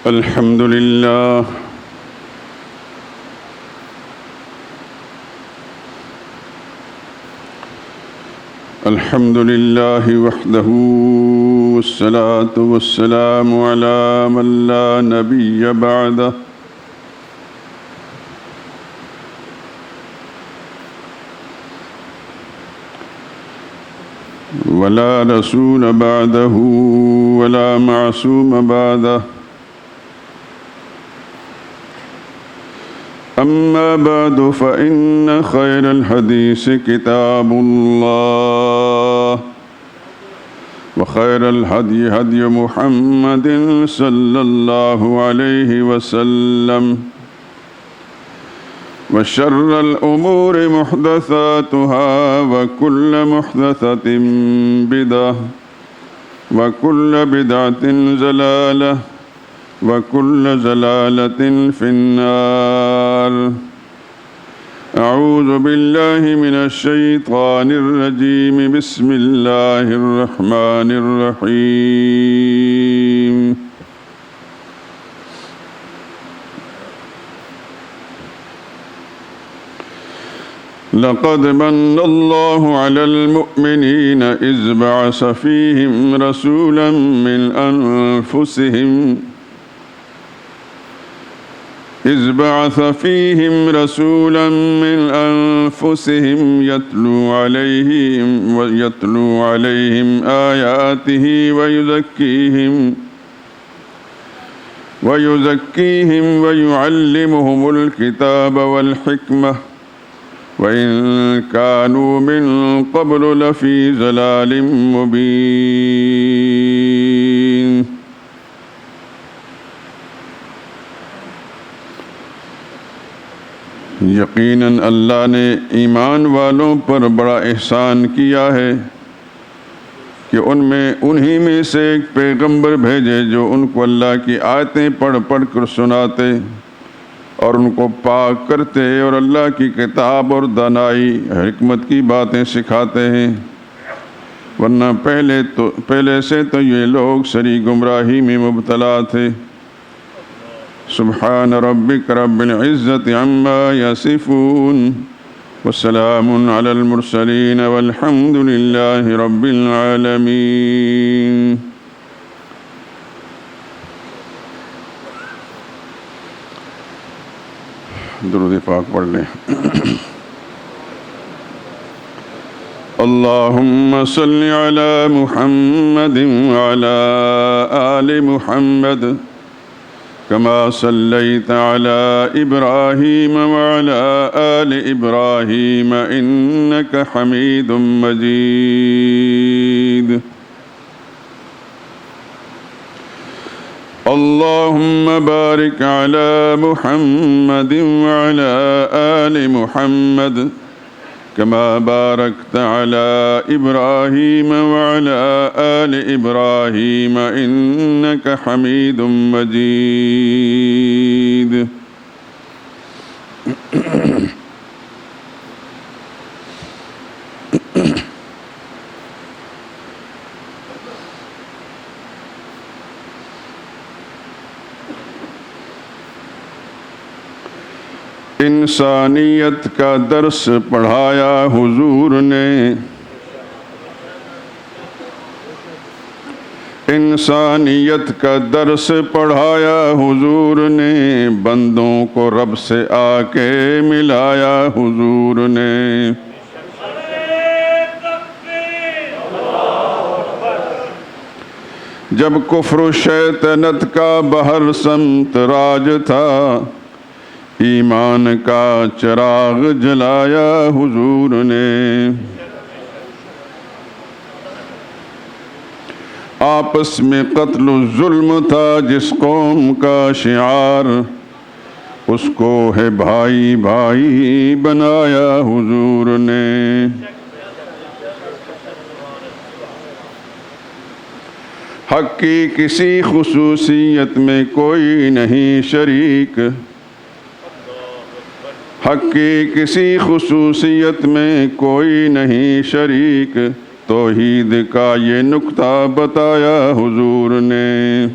الحمد لله الحمد لله وحده والصلاة والسلام على من لا نبي بعده ولا رسول بعده ولا معصوم بعده أما بعد فإن خير الحديث كتاب الله وخير الهدي هدي محمد صلى الله عليه وسلم وشر الأمور محدثاتها وكل محدثة بدعة وكل بدعة ضلالة وكل ضلالة في النار. أعوذ بالله من الشيطان الرجيم. بسم الله الرحمن الرحيم. لقد من الله على المؤمنين إذ بعث فيهم رسولا من أنفسهم يتلو عليهم آياته ويزكيهم ويعلمهم الكتاب والحكمة وإن كانوا من قبل لفي ضلال مبين. یقیناً اللہ نے ایمان والوں پر بڑا احسان کیا ہے کہ انہی میں سے ایک پیغمبر بھیجے جو ان کو اللہ کی آیتیں پڑھ پڑھ کر سناتے اور ان کو پاک کرتے اور اللہ کی کتاب اور دانائی حکمت کی باتیں سکھاتے ہیں، ورنہ پہلے سے تو یہ لوگ سری گمراہی میں مبتلا تھے۔ سبحان ربک رب العزت عما یصفون وسلام علی المرسلین والحمد للہ رب العالمین۔ درود پاک پڑھ لیں۔ اللہم صل علی محمد وعلی آل محمد كما صليت على إبراهيم وعلى آل إبراهيم إنك حميد مجيد. اللهم بارك على محمد وعلى آل محمد كما باركت على إبراهيم وعلى آل إبراهيم إنك حميد مجيد. انسانیت کا درس پڑھایا حضور نے، انسانیت کا درس پڑھایا حضور نے، بندوں کو رب سے آ کے ملایا حضور نے۔ جب کفر و شیطنت کا بہر سمت راج تھا، ایمان کا چراغ جلایا حضور نے۔ آپس میں قتل و ظلم تھا جس قوم کا شعار، اس کو ہے بھائی بھائی بنایا حضور نے۔ حق کی کسی خصوصیت میں کوئی نہیں شریک، حق کی کسی خصوصیت میں کوئی نہیں شریک، توحید کا یہ نکتہ بتایا حضور نے۔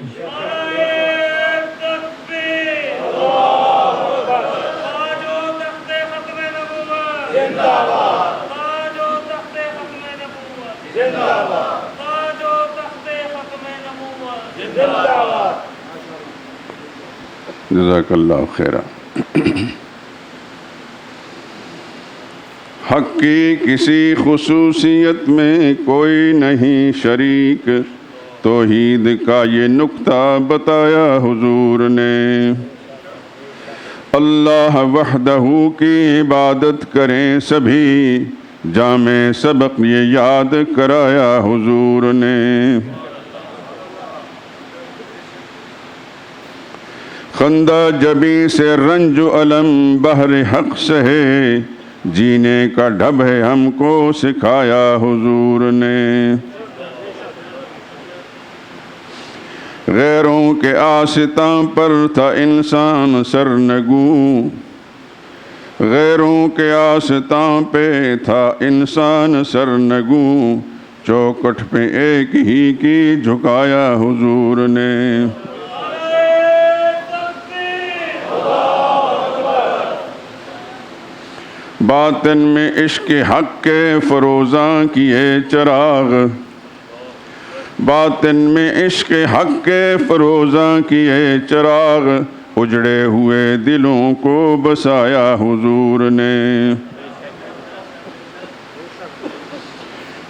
جزاک اللہ خیرہ۔ حق کی کسی خصوصیت میں کوئی نہیں شریک، توحید کا یہ نکتہ بتایا حضور نے۔ اللہ وحدہ کی عبادت کریں سبھی، جامع سبق یہ یاد کرایا حضور نے۔ خندہ جبی سے رنج و الم بہر حق سہے، جینے کا ڈھب ہے ہم کو سکھایا حضور نے۔ غیروں کے آستاں پر تھا انسان سرنگوں، غیروں کے آستاں پہ تھا انسان سرنگوں، چوکٹ پہ ایک ہی کی جھکایا حضور نے۔ باطن میں عشق حق کے فروزاں کیے چراغ، باطن میں عشق حق کے فروزاں کیے چراغ، اجڑے ہوئے دلوں کو بسایا حضور نے۔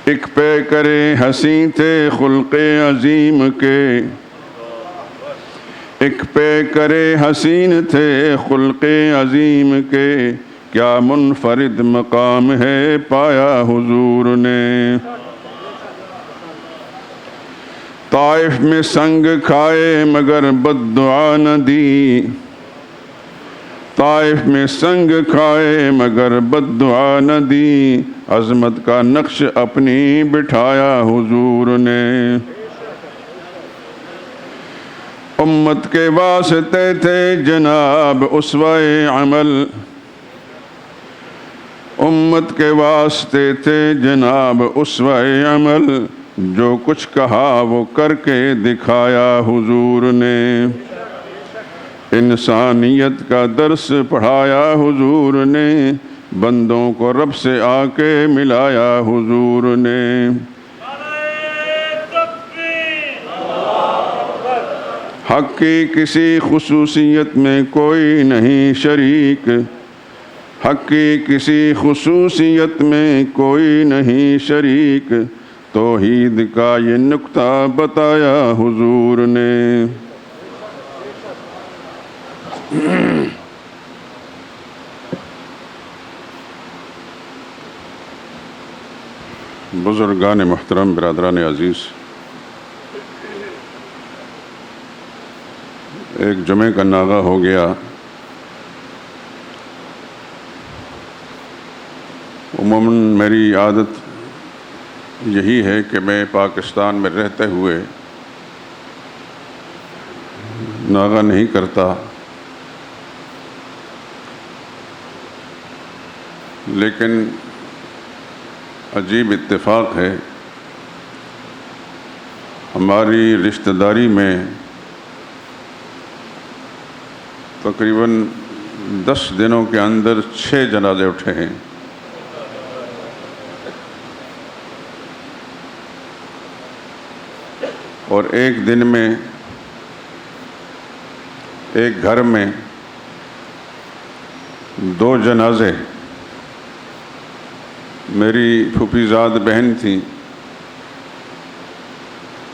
ایک پہ کرے حسین تھے خلق عظیم کے، ایک پہ کرے حسین تھے خلق عظیم کے، کیا منفرد مقام ہے پایا حضور نے۔ طائف میں سنگ کھائے مگر بد دعا نہ دی، طائف میں سنگ کھائے مگر بد دعا نہ دی، عظمت کا نقش اپنی بٹھایا حضور نے۔ امت کے واسطے تھے جناب اسوہ عمل، امت کے واسطے تھے جناب اسوہ عمل، جو کچھ کہا وہ کر کے دکھایا حضور نے۔ انسانیت کا درس پڑھایا حضور نے، بندوں کو رب سے آ کے ملایا حضور نے۔ حق کی کسی خصوصیت میں کوئی نہیں شریک، حق کی کسی خصوصیت میں کوئی نہیں شریک، توحید کا یہ نکتہ بتایا حضور نے۔ بزرگان محترم، برادران عزیز، ایک جمعے کا ناغہ ہو گیا۔ عموماً میری عادت یہی ہے کہ میں پاکستان میں رہتے ہوئے ناغہ نہیں کرتا، لیکن عجیب اتفاق ہے، ہماری رشتہ داری میں تقریباً 10 دنوں کے اندر 6 جنازے اٹھے ہیں۔ اور ایک دن میں ایک گھر میں 2 جنازے، میری پھوپھی زاد بہن تھیں،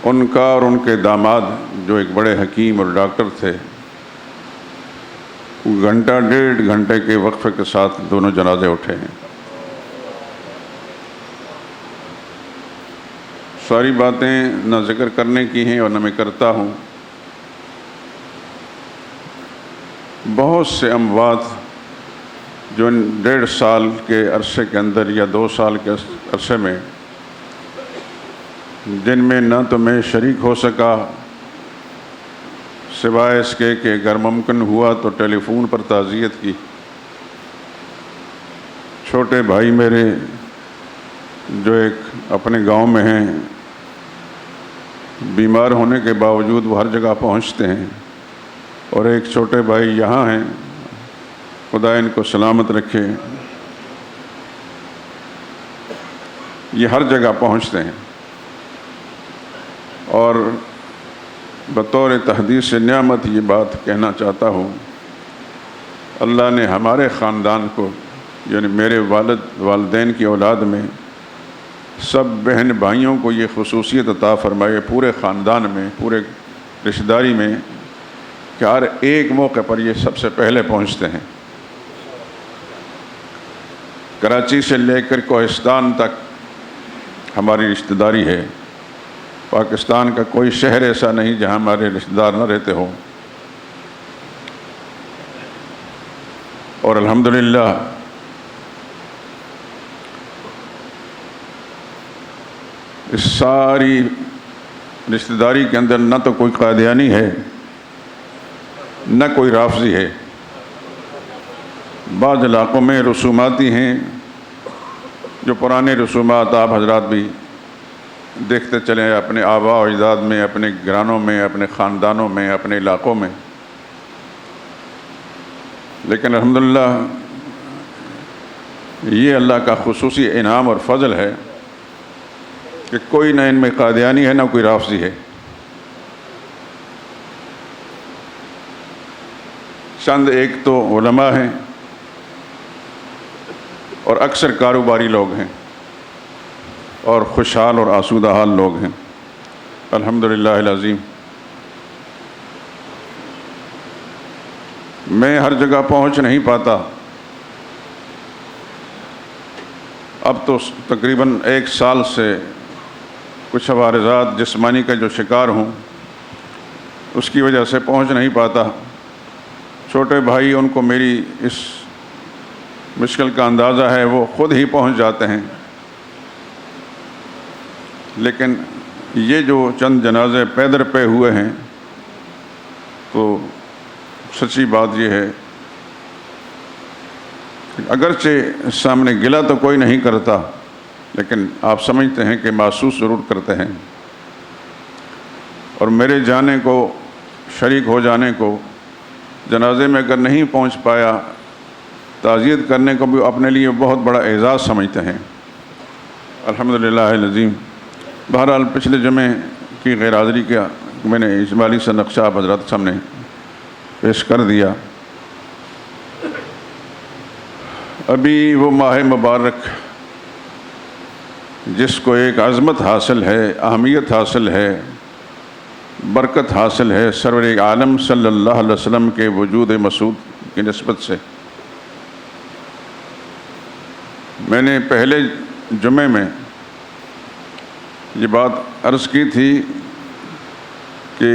ان کا اور ان کے داماد جو ایک بڑے حکیم اور ڈاکٹر تھے، گھنٹہ 1.5 گھنٹے کے وقفے کے ساتھ دونوں جنازے اٹھے ہیں۔ ساری باتیں نہ ذکر کرنے کی ہیں اور نہ میں کرتا ہوں۔ بہت سے اموات جو 1.5 سال کے عرصے کے اندر یا 2 سال کے عرصے میں، جن میں نہ تو میں شریک ہو سکا، سوائے اس کے کہ اگر ممکن ہوا تو ٹیلی فون پر تعزیت کی۔ چھوٹے بھائی میرے جو ایک اپنے گاؤں میں ہیں، بیمار ہونے کے باوجود وہ ہر جگہ پہنچتے ہیں، اور ایک چھوٹے بھائی یہاں ہیں، خدا ان کو سلامت رکھے، یہ ہر جگہ پہنچتے ہیں۔ اور بطور تحدیث نعمت یہ بات کہنا چاہتا ہوں، اللہ نے ہمارے خاندان کو، یعنی میرے والدین کی اولاد میں سب بہن بھائیوں کو یہ خصوصیت عطا فرمائے، پورے خاندان میں، پورے رشتہ داری میں، کہ ہر ایک موقع پر یہ سب سے پہلے پہنچتے ہیں۔ کراچی سے لے کر کوہستان تک ہماری رشتہ داری ہے۔ پاکستان کا کوئی شہر ایسا نہیں جہاں ہمارے رشتہ دار نہ رہتے ہوں، اور الحمدللہ اس ساری رشتہ داری کے اندر نہ تو کوئی قادیانی ہے، نہ کوئی رافضی ہے۔ بعض علاقوں میں رسوماتی ہیں، جو پرانے رسومات آپ حضرات بھی دیکھتے چلیں اپنے آباء و اجداد میں، اپنے گھرانوں میں، اپنے خاندانوں میں، اپنے علاقوں میں، لیکن الحمدللہ یہ اللہ کا خصوصی انعام اور فضل ہے کہ کوئی نہ ان میں قادیانی ہے، نہ کوئی رافضی ہے۔ چند ایک تو علماء ہیں اور اکثر کاروباری لوگ ہیں اور خوشحال اور آسودہ حال لوگ ہیں، الحمدللہ العظیم۔ میں ہر جگہ پہنچ نہیں پاتا، اب تو تقریباً 1 سال سے کچھ عوارضات جسمانی کا جو شکار ہوں، اس کی وجہ سے پہنچ نہیں پاتا۔ چھوٹے بھائی، ان کو میری اس مشکل کا اندازہ ہے، وہ خود ہی پہنچ جاتے ہیں، لیکن یہ جو چند جنازے پیدر پہ ہوئے ہیں، تو سچی بات یہ ہے کہ اگرچہ سامنے گلہ تو کوئی نہیں کرتا، لیکن آپ سمجھتے ہیں کہ محسوس ضرور کرتے ہیں، اور میرے جانے کو، شریک ہو جانے کو، جنازے میں اگر نہیں پہنچ پایا، تعزیت کرنے کو بھی اپنے لیے بہت بڑا اعزاز سمجھتے ہیں، الحمدللہ العظیم۔ بہرحال پچھلے جمعے کی غیر حاضری کا میں نے اجمالی سا نقشہ آپ حضرات سامنے پیش کر دیا۔ ابھی وہ ماہ مبارک جس کو ایک عظمت حاصل ہے، اہمیت حاصل ہے، برکت حاصل ہے سرور عالم صلی اللہ علیہ وسلم کے وجود مسعود کی نسبت سے، میں نے پہلے جمعے میں یہ بات عرض کی تھی کہ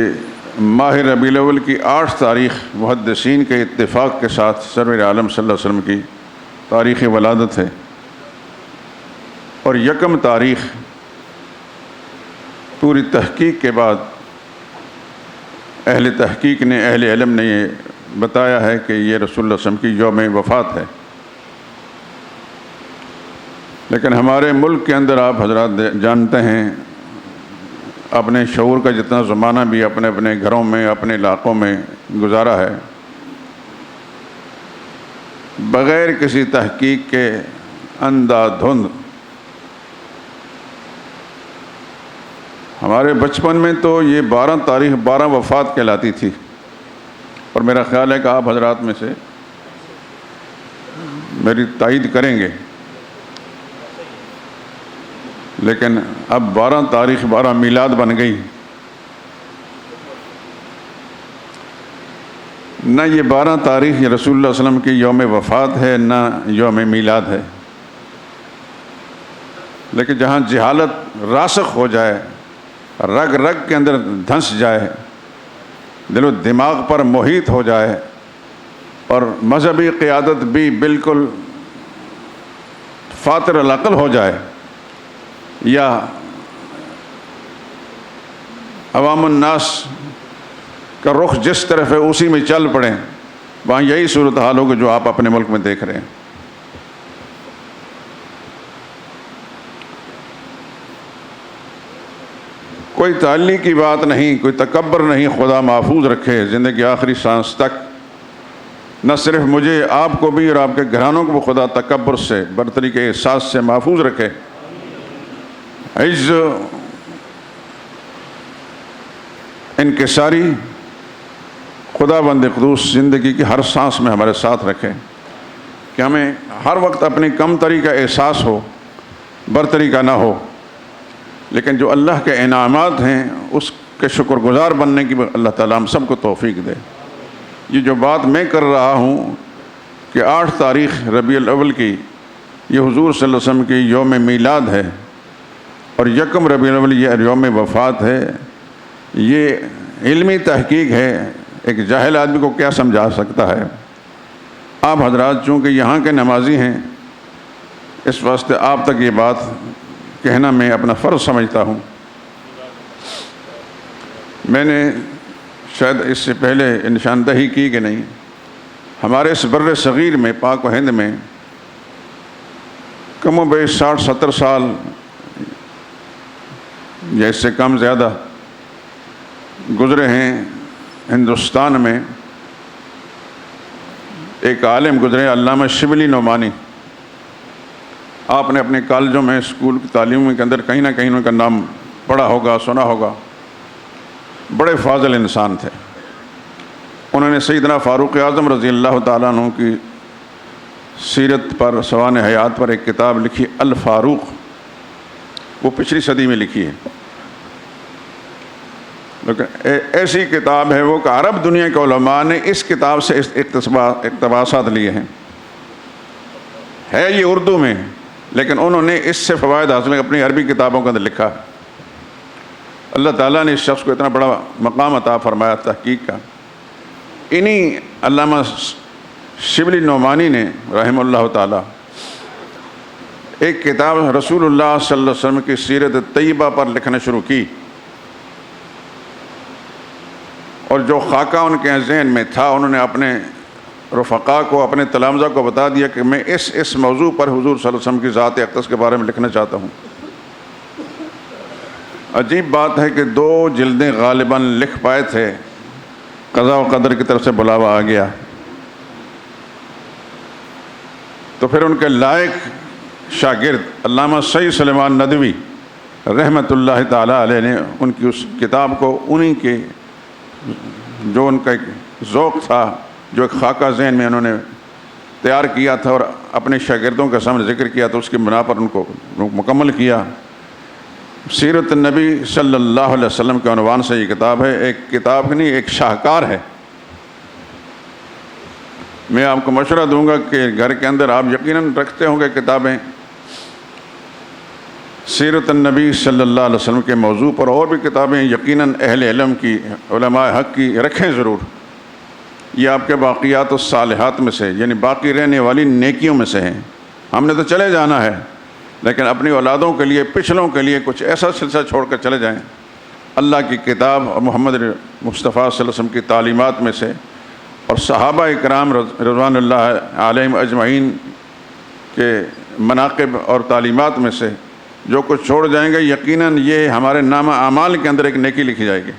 ماہ ربیع الاول کی 8 تاریخ محدثین کے اتفاق کے ساتھ سرور عالم صلی اللہ علیہ وسلم کی تاریخ ولادت ہے، اور 1 تاریخ پوری تحقیق کے بعد اہل تحقیق نے، اہل علم نے یہ بتایا ہے کہ یہ رسول اللہ صلی اللہ علیہ وسلم کی یوم وفات ہے۔ لیکن ہمارے ملک کے اندر آپ حضرات جانتے ہیں، اپنے شعور کا جتنا زمانہ بھی اپنے اپنے گھروں میں، اپنے علاقوں میں گزارا ہے، بغیر کسی تحقیق کے اندھا دھند۔ ہمارے بچپن میں تو یہ 12 تاریخ 12 وفات کہلاتی تھی، اور میرا خیال ہے کہ آپ حضرات میں سے میری تائید کریں گے، لیکن اب 12 تاریخ 12 میلاد بن گئی۔ نہ یہ 12 تاریخ یہ رسول اللہ صلی اللہ علیہ وسلم کی یوم وفات ہے، نہ یوم میلاد ہے، لیکن جہاں جہالت راسخ ہو جائے، رگ رگ کے اندر دھنس جائے، دل و دماغ پر محیط ہو جائے، اور مذہبی قیادت بھی بالکل فاطر العقل ہو جائے، یا عوام الناس کا رخ جس طرف ہے اسی میں چل پڑیں، وہاں یہی صورتحال ہوگی جو آپ اپنے ملک میں دیکھ رہے ہیں۔ کوئی تعلی کی بات نہیں، کوئی تکبر نہیں، خدا محفوظ رکھے زندگی آخری سانس تک، نہ صرف مجھے، آپ کو بھی اور آپ کے گھرانوں کو خدا تکبر سے، برتری کے احساس سے محفوظ رکھے۔ عز انکساری خدا بند قدوس زندگی کی ہر سانس میں ہمارے ساتھ رکھے، کہ ہمیں ہر وقت اپنی کم تری کا احساس ہو، برتری کا نہ ہو، لیکن جو اللہ کے انعامات ہیں اس کے شکر گزار بننے کی اللہ تعالیٰ ہم سب کو توفیق دے۔ یہ جو بات میں کر رہا ہوں کہ 8 تاریخ ربیع الاول کی یہ حضور صلی اللہ علیہ وسلم کی یوم میلاد ہے اور 1 ربیع الاول یہ یوم وفات ہے، یہ علمی تحقیق ہے، ایک جاہل آدمی کو کیا سمجھا سکتا ہے۔ آپ حضرات چونکہ یہاں کے نمازی ہیں، اس واسطے آپ تک یہ بات کہنا میں اپنا فرض سمجھتا ہوں۔ میں نے شاید اس سے پہلے نشاندہی کی کہ نہیں، ہمارے اس بر صغیر میں، پاک و ہند میں کم و بیش 60-70 سال یا اس سے کم زیادہ گزرے ہیں۔ ہندوستان میں ایک عالم گزرے، علامہ شبلی نعمانی۔ آپ نے اپنے کالجوں میں، اسکول کی تعلیموں کے اندر کہیں نہ کہیں ان کا نام پڑھا ہوگا، سنا ہوگا۔ بڑے فاضل انسان تھے۔ انہوں نے سیدنا فاروق اعظم رضی اللہ تعالیٰ عنہ کی سیرت پر، سوانح حیات پر ایک کتاب لکھی، الفاروق۔ وہ پچھلی صدی میں لکھی ہے، لیکن ایسی کتاب ہے وہ کہ عرب دنیا کے علماء نے اس کتاب سے اقتباسات لیے ہیں۔ ہے یہ اردو میں، لیکن انہوں نے اس سے فوائد حاصل کر اپنی عربی کتابوں کے اندر لکھا۔ اللہ تعالیٰ نے اس شخص کو اتنا بڑا مقام عطا فرمایا تحقیق کا۔ انہی علامہ شبلی نعمانی نے رحمہ اللہ تعالیٰ ایک کتاب رسول اللہ صلی اللہ علیہ وسلم کی سیرت طیبہ پر لکھنا شروع کی، اور جو خاکہ ان کے ذہن میں تھا انہوں نے اپنے رفقاء کو، اپنے تلامذہ کو بتا دیا کہ میں اس موضوع پر حضور صلی اللہ علیہ وسلم کی ذات اقدس کے بارے میں لکھنا چاہتا ہوں۔ عجیب بات ہے کہ 2 جلدیں غالباً لکھ پائے تھے، قضاء و قدر کی طرف سے بلاوا آ گیا۔ تو پھر ان کے لائق شاگرد علامہ سید سلیمان ندوی رحمۃ اللہ تعالیٰ علیہ نے ان کی اس کتاب کو، انہی کے جو ان کا ایک ذوق تھا، جو ایک خاکہ ذہن میں انہوں نے تیار کیا تھا اور اپنے شاگردوں کے سامنے ذکر کیا، تو اس کی بنا پر ان کو مکمل کیا۔ سیرت النبی صلی اللہ علیہ وسلم کے عنوان سے یہ کتاب ہے، ایک کتاب نہیں، ایک شاہکار ہے۔ میں آپ کو مشورہ دوں گا کہ گھر کے اندر آپ یقیناً رکھتے ہوں گے کتابیں، سیرت النبی صلی اللہ علیہ وسلم کے موضوع پر اور بھی کتابیں یقیناً اہل علم کی، علماء حق کی رکھیں ضرور۔ یہ آپ کے باقیات الصالحات میں سے، یعنی باقی رہنے والی نیکیوں میں سے ہیں۔ ہم نے تو چلے جانا ہے، لیکن اپنی اولادوں کے لیے، پچھلوں کے لیے کچھ ایسا سلسلہ چھوڑ کر چلے جائیں۔ اللہ کی کتاب اور محمد مصطفیٰ صلی اللہ علیہ وسلم کی تعلیمات میں سے، اور صحابہ اکرام رضوان اللہ علیہم اجمعین کے مناقب اور تعلیمات میں سے جو کچھ چھوڑ جائیں گے، یقیناً یہ ہمارے نامہ اعمال کے اندر ایک نیکی لکھی جائے گی۔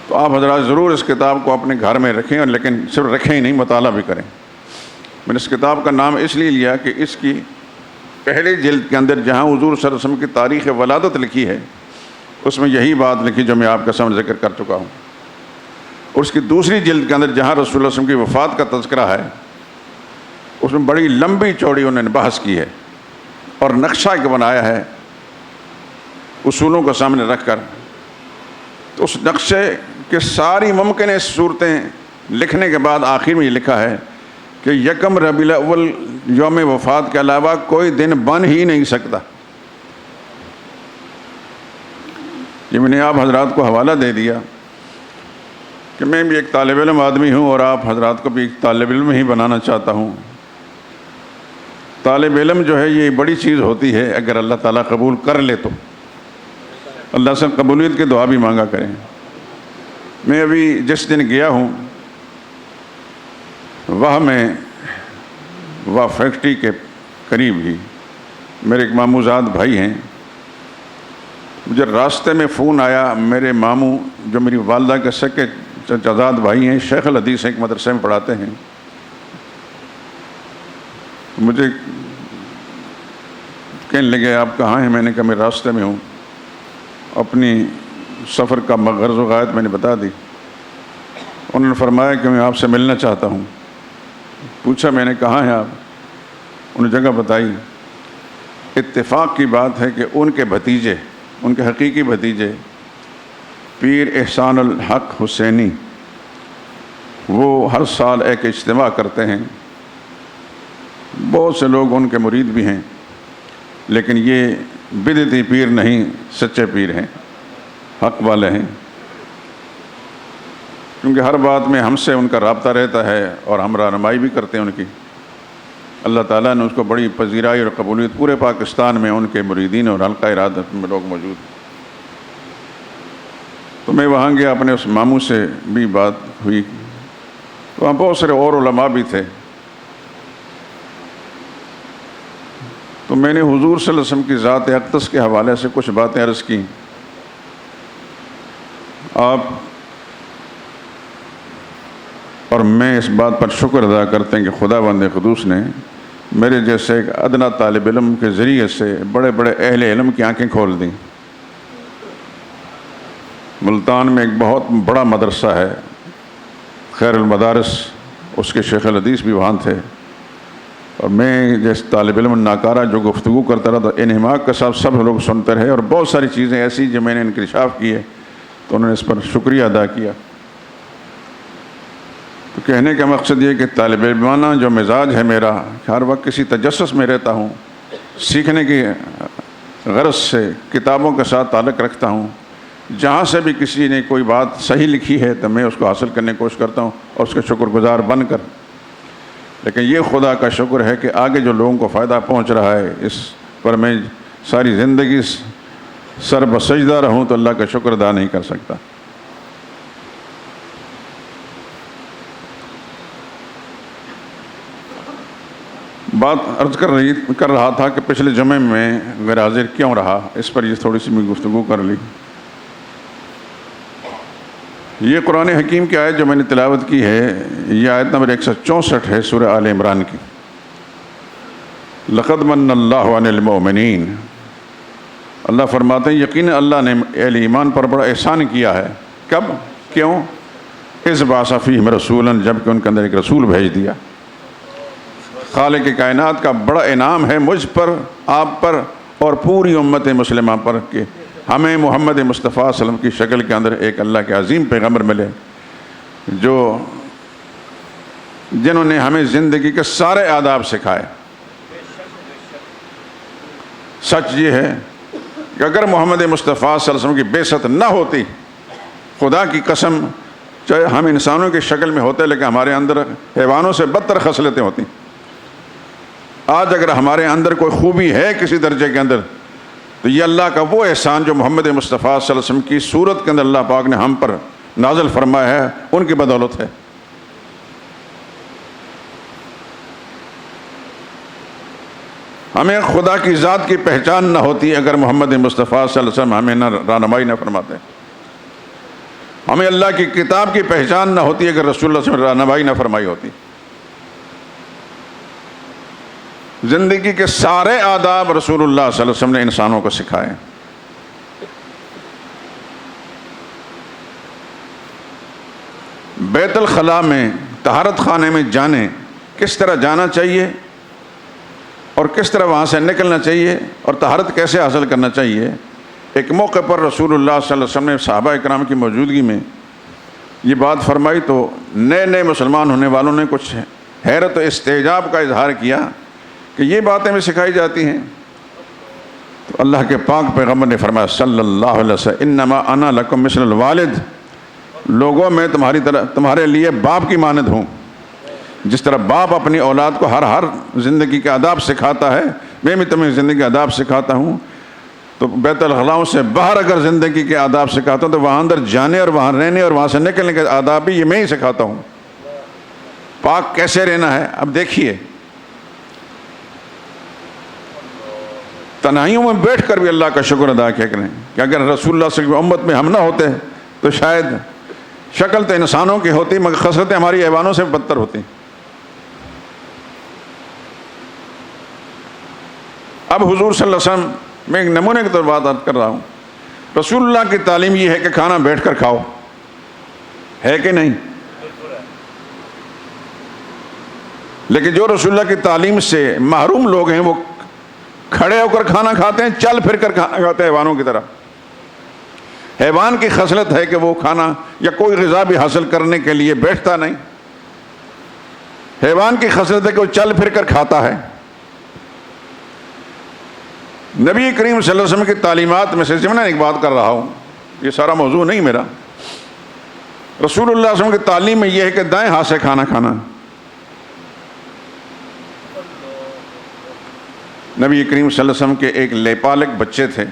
تو آپ حضرات ضرور اس کتاب کو اپنے گھر میں رکھیں، اور لیکن صرف رکھیں ہی نہیں، مطالعہ بھی کریں۔ میں نے اس کتاب کا نام اس لیے لیا کہ اس کی پہلی جلد کے اندر جہاں حضور صلی اللہ علیہ وسلم کی تاریخ ولادت لکھی ہے، اس میں یہی بات لکھی جو میں آپ کے سامنے ذکر کر چکا ہوں۔ اور اس کی دوسری جلد کے اندر جہاں رسول اللہ صلی اللہ علیہ وسلم کی وفات کا تذکرہ ہے، اس میں بڑی لمبی چوڑی انہوں نے بحث کی ہے اور نقشہ ایک بنایا ہے اصولوں کو سامنے رکھ کر۔ تو اس نقشے کے ساری ممکن صورتیں لکھنے کے بعد آخر میں یہ لکھا ہے کہ 1 ربیع الاول یوم وفات کے علاوہ کوئی دن بن ہی نہیں سکتا۔ یہ میں نے آپ حضرات کو حوالہ دے دیا کہ میں بھی ایک طالب علم آدمی ہوں، اور آپ حضرات کو بھی ایک طالب علم ہی بنانا چاہتا ہوں۔ طالب علم جو ہے یہ بڑی چیز ہوتی ہے، اگر اللہ تعالیٰ قبول کر لے تو اللہ سے قبولیت کی دعا بھی مانگا کریں۔ میں ابھی جس دن گیا ہوں وہ فیکٹری کے قریب ہی میرے ایک ماموں زاد بھائی ہیں، مجھے راستے میں فون آیا، میرے ماموں جو میری والدہ کے سکے چچا بھائی ہیں، شیخ الحدیث ایک مدرسے میں پڑھاتے ہیں، مجھے کہنے لگے آپ کہاں ہیں؟ میں نے کہا میں راستے میں ہوں، اپنی سفر کا غرض و غایت میں نے بتا دی۔ انہوں نے فرمایا کہ میں آپ سے ملنا چاہتا ہوں۔ پوچھا میں نے کہاں ہیں آپ؟ انہوں نے جگہ بتائی۔ اتفاق کی بات ہے کہ ان کے بھتیجے، ان کے حقیقی بھتیجے پیر احسان الحق حسینی، وہ ہر سال ایک اجتماع کرتے ہیں۔ بہت سے لوگ ان کے مرید بھی ہیں، لیکن یہ بدعتی پیر نہیں، سچے پیر ہیں، حق والے ہیں، کیونکہ ہر بات میں ہم سے ان کا رابطہ رہتا ہے اور ہم رہنمائی بھی کرتے ہیں ان کی۔ اللہ تعالیٰ نے اس کو بڑی پذیرائی اور قبولیت، پورے پاکستان میں ان کے مریدین اور حلقہ ارادت میں لوگ موجود ہیں۔ تو میں وہاں گیا، اپنے اس ماموں سے بھی بات ہوئی، تو وہاں بہت سارے اور علماء بھی تھے۔ تو میں نے حضور صلی اللہ علیہ وسلم کی ذات اقدس کے حوالے سے کچھ باتیں عرض کی۔ آپ اور میں اس بات پر شکر ادا کرتے ہیں کہ خدا بند قدوس نے میرے جیسے ایک ادنا طالب علم کے ذریعے سے بڑے بڑے اہل علم کی آنکھیں کھول دیں۔ ملتان میں ایک بہت بڑا مدرسہ ہے، خیر المدارس، اس کے شیخ الحدیث بھی وہاں تھے، اور میں جیسے طالب علم ناکارہ جو گفتگو کرتا رہا تو انہماک کے ساتھ سب لوگ سنتے رہے، اور بہت ساری چیزیں ایسی جو میں نے انکشاف کیے تو انہوں نے اس پر شکریہ ادا کیا۔ تو کہنے کا مقصد یہ کہ طالب علمانہ جو مزاج ہے میرا، ہر وقت کسی تجسس میں رہتا ہوں، سیکھنے کی غرض سے کتابوں کے ساتھ تعلق رکھتا ہوں، جہاں سے بھی کسی نے کوئی بات صحیح لکھی ہے تو میں اس کو حاصل کرنے کی کوشش کرتا ہوں، اور اس کے شکر گزار بن کر۔ لیکن یہ خدا کا شکر ہے کہ آگے جو لوگوں کو فائدہ پہنچ رہا ہے، اس پر میں ساری زندگی سر بسجدہ رہوں تو اللہ کا شکر ادا نہیں کر سکتا۔ بات عرض کر رہا تھا کہ پچھلے جمعے میں غیر حاضر کیوں رہا، اس پر یہ تھوڑی سی میں گفتگو کر لی۔ یہ قرآن حکیم کی آیت جو میں نے تلاوت کی ہے، یہ آیت نمبر 164 ہے سورہ آل عمران کی۔ لقد من اللہ علی المؤمنین، اللہ فرماتے ہیں یقینا اللہ نے اہل ایمان پر بڑا احسان کیا ہے۔ کب؟ کیوں؟ اذ بعث فیہم رسولا، جب کہ ان کے اندر ایک رسول بھیج دیا۔ خالق کائنات کا بڑا انعام ہے مجھ پر، آپ پر اور پوری امت مسلمہ پر کہ ہمیں محمد مصطفیٰ صلی اللہ علیہ وسلم کی شکل کے اندر ایک اللہ کے عظیم پیغمبر ملے، جنہوں نے ہمیں زندگی کے سارے آداب سکھائے۔ سچ یہ ہے کہ اگر محمد مصطفیٰ صلی اللہ علیہ وسلم کی بعثت نہ ہوتی، خدا کی قسم، چاہے ہم انسانوں کی شکل میں ہوتے لیکن ہمارے اندر حیوانوں سے بدتر خصلتیں ہوتی۔ آج اگر ہمارے اندر کوئی خوبی ہے کسی درجے کے اندر، تو یہ اللہ کا وہ احسان جو محمد مصطفیٰ صلی اللہ علیہ وسلم کی صورت کے اندر اللہ پاک نے ہم پر نازل فرمایا ہے، ان کی بدولت ہے۔ ہمیں خدا کی ذات کی پہچان نہ ہوتی اگر محمد مصطفیٰ صلی اللہ علیہ وسلم ہمیں نہ رہنمائی نہ فرماتے، ہمیں اللہ کی کتاب کی پہچان نہ ہوتی اگر رسول اللہ صلی اللہ علیہ وسلم رہنمائی نہ فرمائی ہوتی۔ زندگی کے سارے آداب رسول اللہ صلی اللہ علیہ وسلم نے انسانوں کو سکھائے۔ بیت الخلاء میں، طہارت خانے میں جانے، کس طرح جانا چاہیے اور کس طرح وہاں سے نکلنا چاہیے اور طہارت کیسے حاصل کرنا چاہیے، ایک موقع پر رسول اللہ صلی اللہ علیہ وسلم نے صحابہ اکرام کی موجودگی میں یہ بات فرمائی تو نئے مسلمان ہونے والوں نے کچھ حیرت و استعجاب کا اظہار کیا کہ یہ باتیں بھی سکھائی جاتی ہیں۔ تو اللہ کے پاک پیغمبر نے فرمایا صلی اللہ علیہ وسلم، انما انا لکم مثل الوالد، لوگوں میں تمہارے لیے باپ کی مانند ہوں۔ جس طرح باپ اپنی اولاد کو ہر زندگی کے آداب سکھاتا ہے، میں بھی تمہیں زندگی کے آداب سکھاتا ہوں۔ تو بیت الخلاء سے باہر اگر زندگی کے آداب سکھاتا ہوں تو وہاں اندر جانے اور وہاں رہنے اور وہاں سے نکلنے کے آداب بھی یہ میں ہی سکھاتا ہوں۔ پاک کیسے رہنا ہے اب دیکھیے، تنہائیوں میں بیٹھ کر بھی اللہ کا شکر ادا کیا کریں کہ اگر رسول اللہ صلی اللہ علیہ وسلم امت میں ہم نہ ہوتے تو شاید شکل تو انسانوں کی ہوتی مگر خصلتیں ہماری حیوانوں سے بدتر ہوتی۔ اب حضور صلی اللہ علیہ وسلم میں ایک نمونے کے طور بات کر رہا ہوں۔ رسول اللہ کی تعلیم یہ ہے کہ کھانا بیٹھ کر کھاؤ، ہے کہ نہیں؟ لیکن جو رسول اللہ کی تعلیم سے محروم لوگ ہیں وہ کھڑے ہو کر کھانا کھاتے ہیں، چل پھر کر کھانا کھاتے ہیں حیوانوں کی طرح۔ حیوان کی خصلت ہے کہ وہ کھانا یا کوئی غذا بھی حاصل کرنے کے لیے بیٹھتا نہیں، حیوان کی خصلت ہے کہ وہ چل پھر کر کھاتا ہے۔ نبی کریم صلی اللہ علیہ وسلم کی تعلیمات میں سے ضمن ایک بات کر رہا ہوں، یہ سارا موضوع نہیں میرا۔ رسول اللہ صلی اللہ علیہ وسلم کی تعلیم میں یہ ہے کہ دائیں ہاتھ سے کھانا کھانا۔ نبی کریم صلی اللہ علیہ وسلم کے ایک لیپالک بچے تھے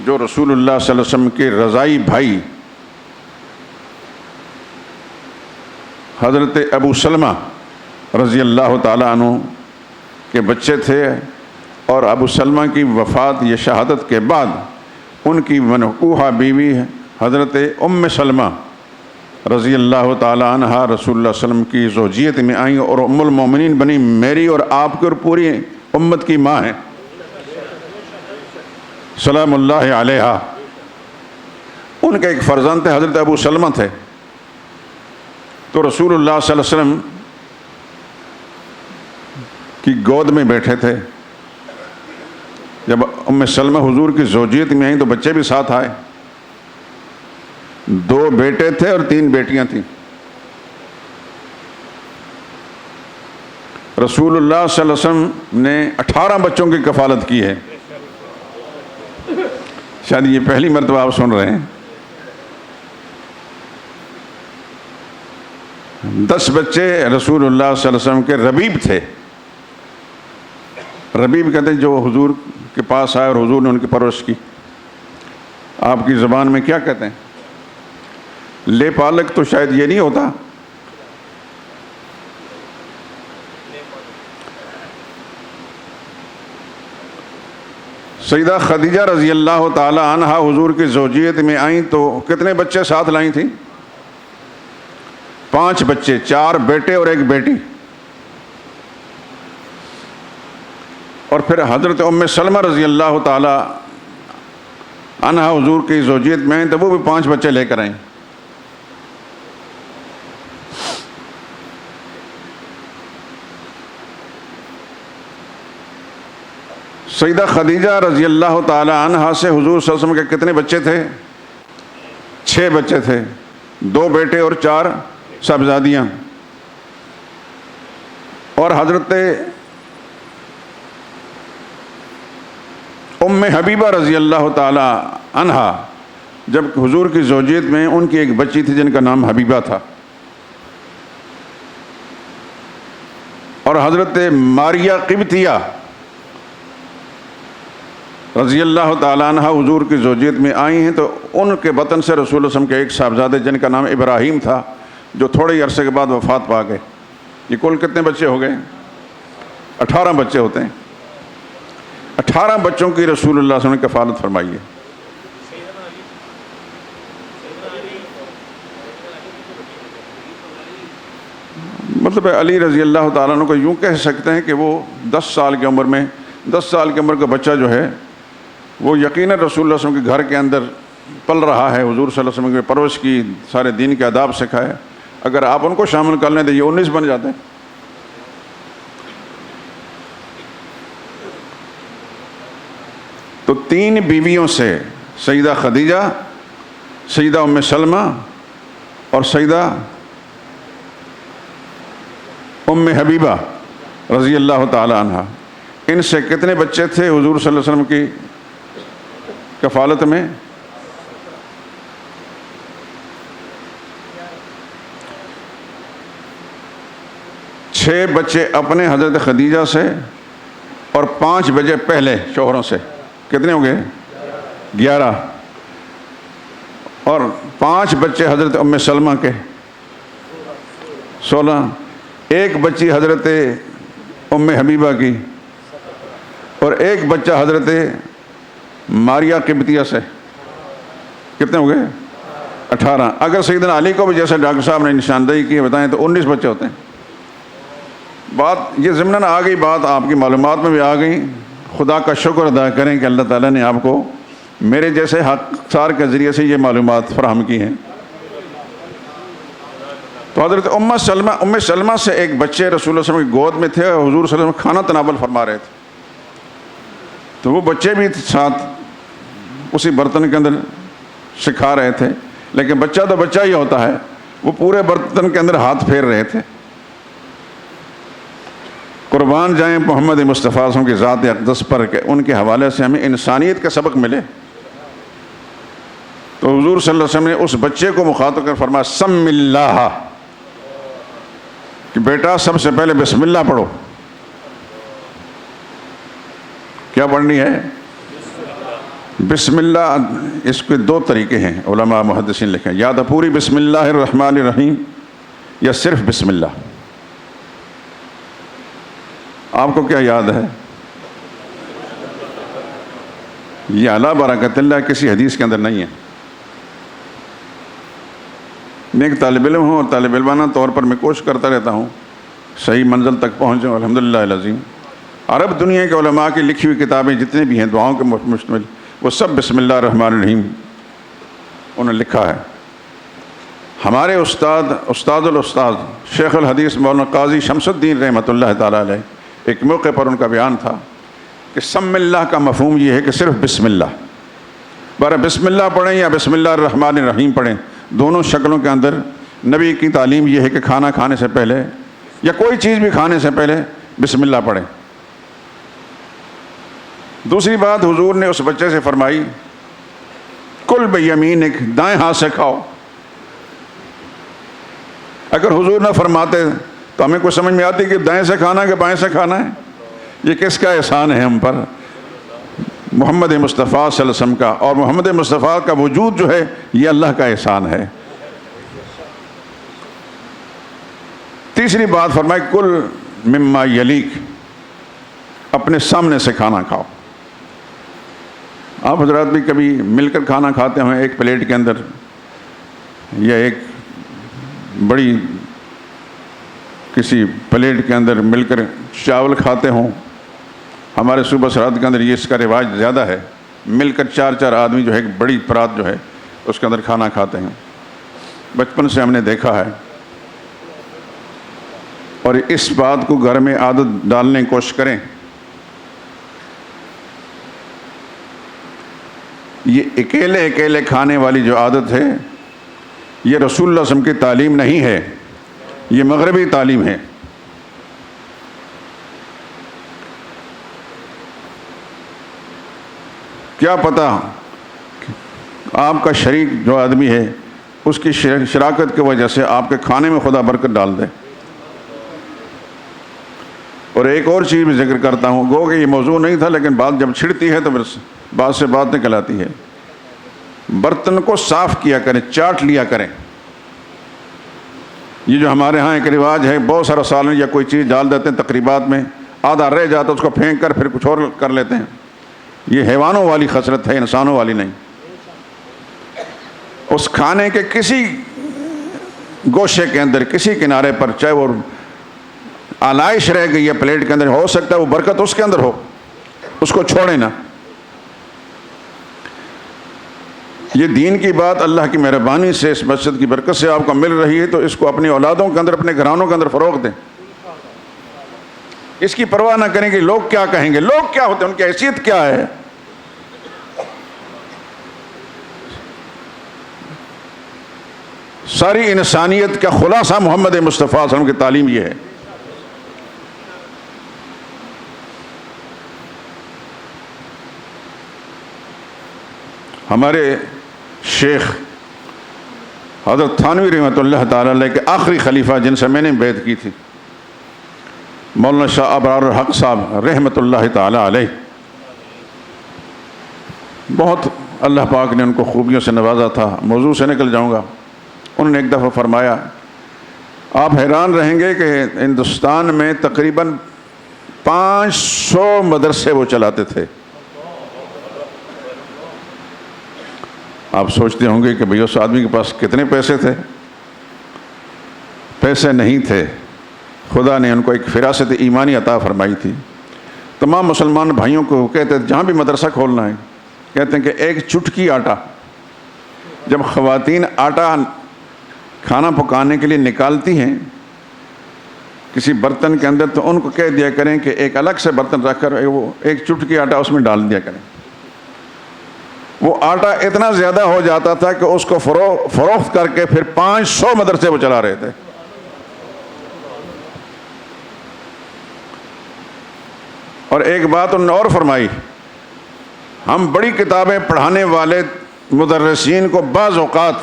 جو رسول اللہ صلی اللہ علیہ وسلم کے رضائی بھائی حضرت ابو سلمہ رضی اللہ تعالیٰ عنہ کے بچے تھے، اور ابو سلمہ کی وفات یا شہادت کے بعد ان کی منقوحہ بیوی حضرت ام سلمہ رضی اللہ تعالیٰ عنہ رسول اللہ صلی اللہ علیہ وسلم کی زوجیت میں آئیں اور ام المومنین بنی، میری اور آپ کی اور پوری امت کی ماں ہیں سلام اللہ علیہا۔ ان کے ایک فرزند تھے حضرت ابو سلمہ تھے، تو رسول اللہ صلی اللہ علیہ وسلم کی گود میں بیٹھے تھے۔ جب ام سلمہ حضور کی زوجیت میں آئیں تو بچے بھی ساتھ آئے، 2 بیٹے تھے اور 3 بیٹیاں تھیں۔ رسول اللہ صلی اللہ علیہ وسلم نے 18 بچوں کی کفالت کی ہے، شاید یہ پہلی مرتبہ آپ سن رہے ہیں۔ 10 بچے رسول اللہ صلی اللہ علیہ وسلم کے ربیب تھے۔ ربیب کہتے ہیں جو حضور کے پاس آئے اور حضور نے ان کی پرورش کی۔ آپ کی زبان میں کیا کہتے ہیں؟ لے پالک تو شاید یہ نہیں ہوتا۔ سیدہ خدیجہ رضی اللہ تعالی عنہ حضور کی زوجیت میں آئیں تو کتنے بچے ساتھ لائی تھیں؟ 5 بچے، 4 بیٹے اور 1 بیٹی۔ اور پھر حضرت ام سلمہ رضی اللہ تعالی عنہ حضور کی زوجیت میں آئیں تو وہ بھی 5 بچے لے کر آئیں۔ سیدہ خدیجہ رضی اللہ تعالی عنہ سے حضور صلی اللہ علیہ وسلم کے کتنے بچے تھے؟ 6 بچے تھے، 2 بیٹے اور 4 صاحبزادیاں۔ اور حضرت ام حبیبہ رضی اللہ تعالی عنہ جب حضور کی زوجیت میں ان کی ایک بچی تھی جن کا نام حبیبہ تھا، اور حضرت ماریہ قبطیہ رضی اللہ تعالیٰ عنہ حضور کی زوجیت میں آئی ہیں تو ان کے بطن سے رسول اللہ صلی اللہ علیہ وسلم کے ایک صاحبزادے جن کا نام ابراہیم تھا جو تھوڑے ہی عرصے کے بعد وفات پا گئے۔ یہ کل کتنے بچے ہو گئے؟ 18 بچے ہوتے ہیں۔ 18 بچوں کی رسول اللہ صلی اللہ علیہ وسلم نے کفالت فرمائی ہے۔ مطلب علی رضی اللہ تعالیٰ عنہ کو یوں کہہ سکتے ہیں کہ وہ 10 سال کی عمر میں 10 سال کی عمر کا بچہ جو ہے وہ یقیناً رسول اللہ صلی اللہ علیہ وسلم کے گھر کے اندر پل رہا ہے، حضور صلی اللہ علیہ وسلم کی پرورش کی، سارے دین کے آداب سکھائے۔ اگر آپ ان کو شامل کر لیں تو یہ 19 بن جاتے ہیں۔ تو 3 بیویوں سے سیدہ خدیجہ، سیدہ ام سلمہ اور سیدہ ام حبیبہ رضی اللہ تعالی عنہ، ان سے کتنے بچے تھے حضور صلی اللہ علیہ وسلم کی کفالت میں؟ 6 بچے اپنے حضرت خدیجہ سے اور 5 بچے پہلے شوہروں سے، کتنے ہو گئے؟ 11۔ اور 5 بچے حضرت ام سلمہ کے، 16۔ 1 بچی حضرت ام حبیبہ کی، اور 1 بچہ حضرت ماریہ قبطیہ سے، کتنے ہو گئے؟ 18۔ اگر سیدنا علی کو بھی جیسے ڈاکٹر صاحب نے نشاندہی کی بتائیں تو 19 بچے ہوتے ہیں۔ بات یہ ضمناً آ گئی، بات آپ کی معلومات میں بھی آ گئی، خدا کا شکر ادا کریں کہ اللہ تعالیٰ نے آپ کو میرے جیسے حقصار کے ذریعے سے یہ معلومات فراہم کی ہیں۔ تو حضرت ام سلمہ سے ایک بچے رسول اللہ صلی اللہ علیہ وسلم کی گود میں تھے اور حضور صلی اللہ علیہ وسلم کھانا تناول فرما رہے تھے، تو وہ بچے بھی ساتھ اسی برتن کے اندر سکھا رہے تھے، لیکن بچہ تو بچہ ہی ہوتا ہے، وہ پورے برتن کے اندر ہاتھ پھیر رہے تھے۔ قربان جائیں محمد مصطفیٰ صلی اللہ علیہ وسلم کی ذات اقدس پر کہ ان کے حوالے سے ہمیں انسانیت کا سبق ملے۔ تو حضور صلی اللہ علیہ وسلم نے اس بچے کو مخاطب کر فرمایا سم اللہ، کہ بیٹا سب سے پہلے بسم اللہ پڑھو۔ کیا پڑھنی ہے؟ بسم اللہ۔ اس کے دو طریقے ہیں، علماء محدثین لکھیں، یا تو پوری بسم اللہ الرحمن الرحیم یا صرف بسم اللہ۔ آپ کو کیا یاد ہے؟ یہ علی برکت اللہ کسی حدیث کے اندر نہیں ہے۔ میں ایک طالب علم ہوں اور طالب علمانہ طور پر میں کوشش کرتا رہتا ہوں صحیح منزل تک پہنچوں، الحمدللہ العظیم۔ عرب دنیا کے علماء کی لکھی ہوئی کتابیں جتنے بھی ہیں دعاؤں کے مشتمل، وہ سب بسم اللہ الرحمن الرحیم انہوں نے لکھا ہے۔ ہمارے استاد الاستاذ شیخ الحدیث مولانا قاضی شمس الدین رحمۃ اللہ تعالیٰ علیہ، ایک موقع پر ان کا بیان تھا کہ سم اللہ کا مفہوم یہ ہے کہ صرف بسم اللہ، بارہ بسم اللہ پڑھیں یا بسم اللہ الرحمن الرحیم پڑھیں، دونوں شکلوں کے اندر نبی کی تعلیم یہ ہے کہ کھانا کھانے سے پہلے یا کوئی چیز بھی کھانے سے پہلے بسم اللہ پڑھیں۔ دوسری بات حضور نے اس بچے سے فرمائی کل بیمینک، دائیں ہاتھ سے کھاؤ۔ اگر حضور نہ فرماتے تو ہمیں کوئی سمجھ میں آتی کہ دائیں سے کھانا ہے کہ بائیں سے کھانا ہے؟ یہ کس کا احسان ہے ہم پر؟ محمد مصطفیٰ صلی اللہ علیہ وسلم کا، اور محمد مصطفیٰ کا وجود جو ہے یہ اللہ کا احسان ہے۔ تیسری بات فرمائی کل مما یلیک، اپنے سامنے سے کھانا کھاؤ۔ آپ حضرات بھی کبھی مل کر کھانا کھاتے ہیں ایک پلیٹ کے اندر، یا ایک بڑی کسی پلیٹ کے اندر مل کر چاول کھاتے ہوں۔ ہمارے صوبہ سرحد کے اندر یہ اس کا رواج زیادہ ہے، مل کر چار آدمی جو ہے ایک بڑی پرات جو ہے اس کے اندر کھانا کھاتے ہیں۔ بچپن سے ہم نے دیکھا ہے، اور اس بات کو گھر میں عادت ڈالنے کی کوشش کریں۔ یہ اکیلے کھانے والی جو عادت ہے یہ رسول اللہ صلی اللہ علیہ وسلم کی تعلیم نہیں ہے، یہ مغربی تعلیم ہے۔ کیا پتہ آپ کا شریک جو آدمی ہے اس کی شراکت کی وجہ سے آپ کے کھانے میں خدا برکت ڈال دے۔ اور ایک اور چیز بھی ذکر کرتا ہوں، گو کہ یہ موضوع نہیں تھا لیکن بات جب چھڑتی ہے تو پھر بات سے بات نکل آتی ہے۔ برتن کو صاف کیا کریں، چاٹ لیا کریں۔ یہ جو ہمارے ہاں ایک رواج ہے، بہت سارا سالن یا کوئی چیز ڈال دیتے ہیں تقریبات میں، آدھا رہ جاتا اس کو پھینک کر پھر کچھ اور کر لیتے ہیں۔ یہ حیوانوں والی خصلت ہے، انسانوں والی نہیں۔ اس کھانے کے کسی گوشے کے اندر، کسی کنارے پر، چاہے وہ آلائش رہ گئی ہے پلیٹ کے اندر، ہو سکتا ہے وہ برکت اس کے اندر ہو، اس کو چھوڑے نہ۔ یہ دین کی بات اللہ کی مہربانی سے اس مسجد کی برکت سے آپ کو مل رہی ہے، تو اس کو اپنی اولادوں کے اندر، اپنے گھرانوں کے اندر فروغ دیں۔ اس کی پرواہ نہ کریں کہ لوگ کیا کہیں گے، لوگ کیا ہوتے ہیں، ان کی حیثیت کیا ہے۔ ساری انسانیت کا خلاصہ محمد مصطفیٰ صلی اللہ علیہ وسلم کی تعلیم یہ ہے۔ ہمارے شیخ حضرت تھانوی رحمۃ اللہ تعالیٰ علیہ کے آخری خلیفہ جن سے میں نے بیعت کی تھی، مولانا شاہ ابرار الحق صاحب رحمۃ اللہ تعالیٰ علیہ، بہت اللہ پاک نے ان کو خوبیوں سے نوازا تھا۔ موضوع سے نکل جاؤں گا۔ انہوں نے ایک دفعہ فرمایا، آپ حیران رہیں گے کہ ہندوستان میں تقریباً 500 مدرسے وہ چلاتے تھے۔ آپ سوچتے ہوں گے کہ بھئی اس آدمی کے پاس کتنے پیسے تھے؟ پیسے نہیں تھے، خدا نے ان کو ایک فراست ایمانی عطا فرمائی تھی۔ تمام مسلمان بھائیوں کو کہتے تھے جہاں بھی مدرسہ کھولنا ہے کہتے ہیں کہ ایک چٹکی آٹا، جب خواتین آٹا کھانا پکانے کے لیے نکالتی ہیں کسی برتن کے اندر تو ان کو کہہ دیا کریں کہ ایک الگ سے برتن رکھ کر وہ ایک چٹکی آٹا اس میں ڈال دیا کریں۔ وہ آٹا اتنا زیادہ ہو جاتا تھا کہ اس کو فروخت کر کے پھر 500 مدرسے وہ چلا رہے تھے۔ اور ایک بات انہوں نے اور فرمائی، ہم بڑی کتابیں پڑھانے والے مدرسین کو بعض اوقات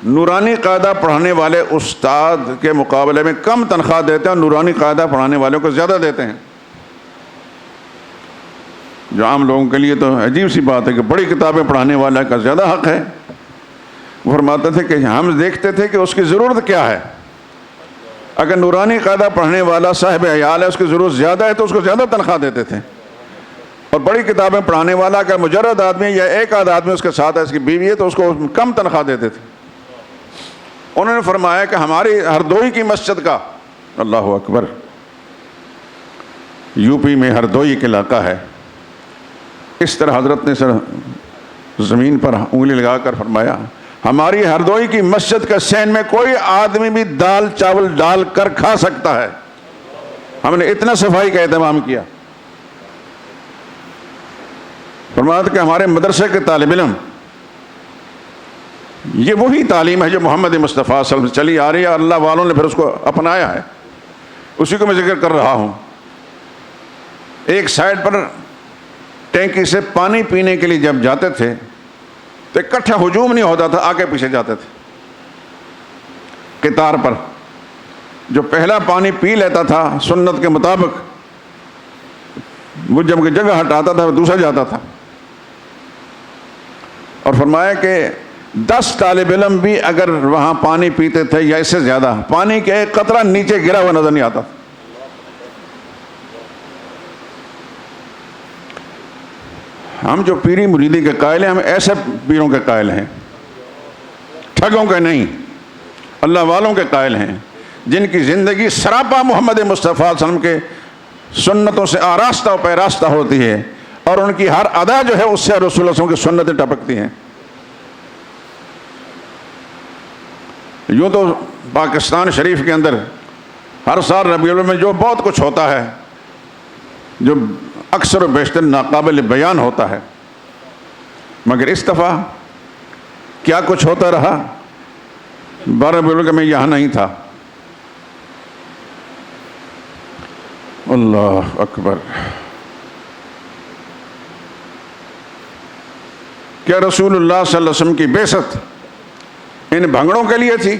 نورانی قاعدہ پڑھانے والے استاد کے مقابلے میں کم تنخواہ دیتے ہیں اور نورانی قاعدہ پڑھانے والوں کو زیادہ دیتے ہیں، جو عام لوگوں کے لیے تو عجیب سی بات ہے کہ بڑی کتابیں پڑھانے والا کا زیادہ حق ہے۔ وہ فرماتے تھے کہ ہم دیکھتے تھے کہ اس کی ضرورت کیا ہے، اگر نورانی قاعدہ پڑھنے والا صاحب عیال ہے، اس کی ضرورت زیادہ ہے تو اس کو زیادہ تنخواہ دیتے تھے، اور بڑی کتابیں پڑھانے والا اگر مجرد آدمی یا ایک آدھ آدمی اس کے ساتھ ہے، اس کی بیوی ہے، تو اس کو کم تنخواہ دیتے تھے۔ انہوں نے فرمایا کہ ہماری ہردوئی کی مسجد کا، اللہ اکبر، یو پی میں ہردوئی کے علاقہ ہے، اس طرح حضرت نے زمین پر انگلی لگا کر فرمایا ہماری ہردوئی کی مسجد کا سین میں کوئی آدمی بھی دال چاول ڈال کر کھا سکتا ہے۔ ہم نے اتنا صفائی کا اہتمام کیا۔ فرمایا کہ ہمارے مدرسے کے طالب علم، یہ وہی تعلیم ہے جو محمد مصطفیٰ صلی اللہ علیہ وسلم سے چلی آ رہی ہے، اللہ والوں نے پھر اس کو اپنایا ہے، اسی کو میں ذکر کر رہا ہوں۔ ایک سائڈ پر ٹینکی سے پانی پینے کے لیے جب جاتے تھے تو اکٹھا ہجوم نہیں ہوتا تھا، آگے پیچھے جاتے تھے قطار پر۔ جو پہلا پانی پی لیتا تھا سنت کے مطابق، وہ جب جگہ ہٹاتا تھا وہ دوسرا جاتا تھا۔ اور فرمایا کہ 10 طالب علم بھی اگر وہاں پانی پیتے تھے یا اس سے زیادہ، پانی کے ایک قطرہ نیچے گرا ہوا نظر نہیں آتا۔ ہم جو پیری مریدی کے قائل ہیں، ہم ایسے پیروں کے قائل ہیں، ٹھگوں کے نہیں، اللہ والوں کے قائل ہیں، جن کی زندگی سراپا محمد مصطفیٰ صلی اللہ علیہ وسلم کے سنتوں سے آراستہ و پیراستہ ہوتی ہے، اور ان کی ہر ادا جو ہے اس سے رسول اللہ صلی اللہ علیہ وسلم کی سنتیں ٹپکتی ہیں۔ یوں تو پاکستان شریف کے اندر ہر سال ربیع الاول میں جو بہت کچھ ہوتا ہے، جو اکثر و بیشتر ناقابل بیان ہوتا ہے، مگر اس دفعہ کیا کچھ ہوتا رہا 12 ربیع الاول میں یہاں نہیں تھا۔ اللہ اکبر۔ کیا رسول اللہ صلی اللہ علیہ وسلم کی بعثت ان بھنگڑوں کے لیے تھی؟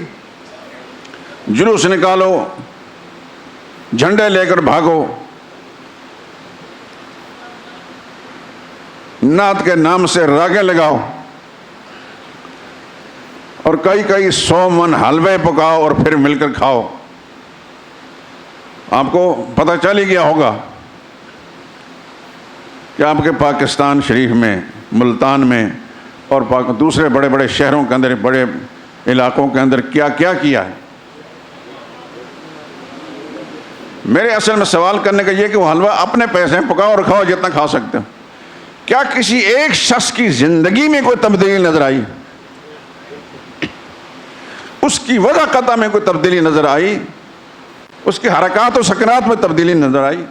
جلوس نکالو، جھنڈے لے کر بھاگو، نعت کے نام سے راگیں لگاؤ، اور کئی 100 من حلوے پکاؤ اور پھر مل کر کھاؤ۔ آپ کو پتہ چل ہی گیا ہوگا کہ آپ کے پاکستان شریف میں، ملتان میں اور دوسرے بڑے بڑے شہروں کے اندر، بڑے علاقوں کے اندر کیا کیا ہے۔ میرے اصل میں سوال کرنے کا یہ کہ وہ حلوہ اپنے پیسے پکاؤ اور کھاؤ جتنا کھا سکتے ہو، کیا کسی ایک شخص کی زندگی میں کوئی تبدیلی نظر آئی؟ اس کی وضع قطع میں کوئی تبدیلی نظر آئی؟ اس کی حرکات و سکنات میں تبدیلی نظر آئی؟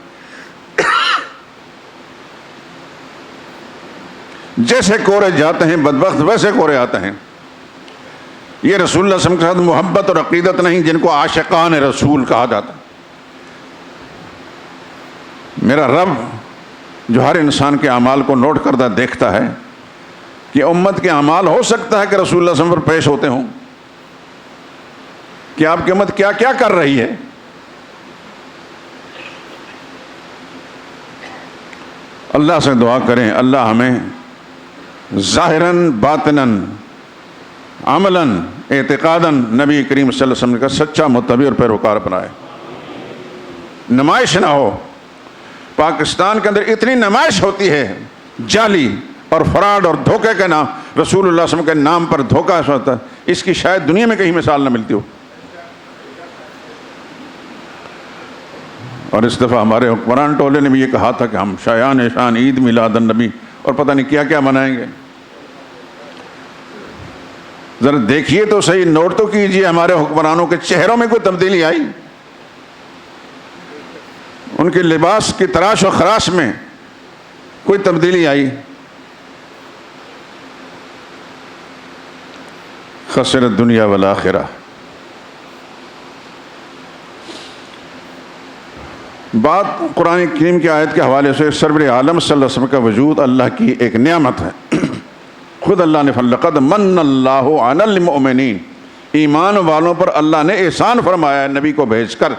جیسے کورے جاتے ہیں بدبخت، ویسے کورے آتے ہیں۔ یہ رسول اللہ صلی اللہ علیہ وسلم کے ساتھ محبت اور عقیدت نہیں، جن کو عاشقان رسول کہا جاتا ہے۔ میرا رب جو ہر انسان کے اعمال کو نوٹ کردہ دیکھتا ہے، کہ امت کے اعمال ہو سکتا ہے کہ رسول اللہ صلی اللہ علیہ وسلم پر پیش ہوتے ہوں، کہ آپ کی امت کیا کیا کر رہی ہے۔ اللہ سے دعا کریں اللہ ہمیں ظاہراً باطناً عملاً اعتقاداً نبی کریم صلی اللہ علیہ وسلم کا سچا متبع اور پیروکار بنائے۔ نمائش نہ ہو۔ پاکستان کے اندر اتنی نمائش ہوتی ہے جعلی اور فراڈ اور دھوکے کے نام، رسول اللہ صلی اللہ علیہ وسلم کے نام پر دھوکہ ہوتا ہے، اس کی شاید دنیا میں کہیں مثال نہ ملتی ہو۔ اور اس دفعہ ہمارے حکمران ٹولے نے بھی یہ کہا تھا کہ ہم شایان شان عید میلاد النبی اور پتہ نہیں کیا کیا منائیں گے۔ ذرا دیکھیے تو صحیح، نوٹ تو کیجئے ہمارے حکمرانوں کے چہروں میں کوئی تبدیلی آئی؟ ان کے لباس کی تراش و خراش میں کوئی تبدیلی آئی؟ خسرت دنیا والآخرہ۔ بات قرآن کریم کی آیت کے حوالے سے سرور عالم صلی اللہ علیہ وسلم کا وجود اللہ کی ایک نعمت ہے۔ خود اللہ نے فَلَقَدْ مَنَّ اللَّهُ عَلَى الْمُؤْمِنِينَ، ایمان والوں پر اللہ نے احسان فرمایا ہے نبی کو بھیج کر۔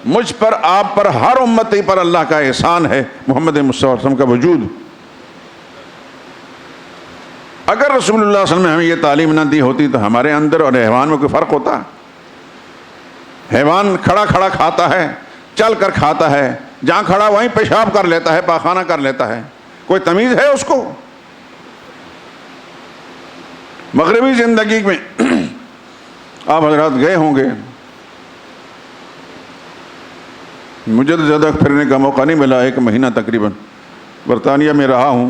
مجھ پر، آپ پر، ہر امتی پر اللہ کا احسان ہے محمد مصطفیٰ صلی اللہ علیہ وسلم کا وجود۔ اگر رسول اللہ صلی اللہ علیہ وسلم نے ہمیں یہ تعلیم نہ دی ہوتی تو ہمارے اندر اور حیوان میں کوئی فرق ہوتا؟ حیوان کھڑا کھڑا کھاتا ہے، چل کر کھاتا ہے، جہاں کھڑا وہیں پیشاب کر لیتا ہے، پاخانہ کر لیتا ہے، کوئی تمیز ہے اس کو؟ مغربی زندگی میں آپ حضرات گئے ہوں گے، مجھے تو زیادہ پھرنے کا موقع نہیں ملا، 1 مہینہ تقریباً برطانیہ میں رہا ہوں،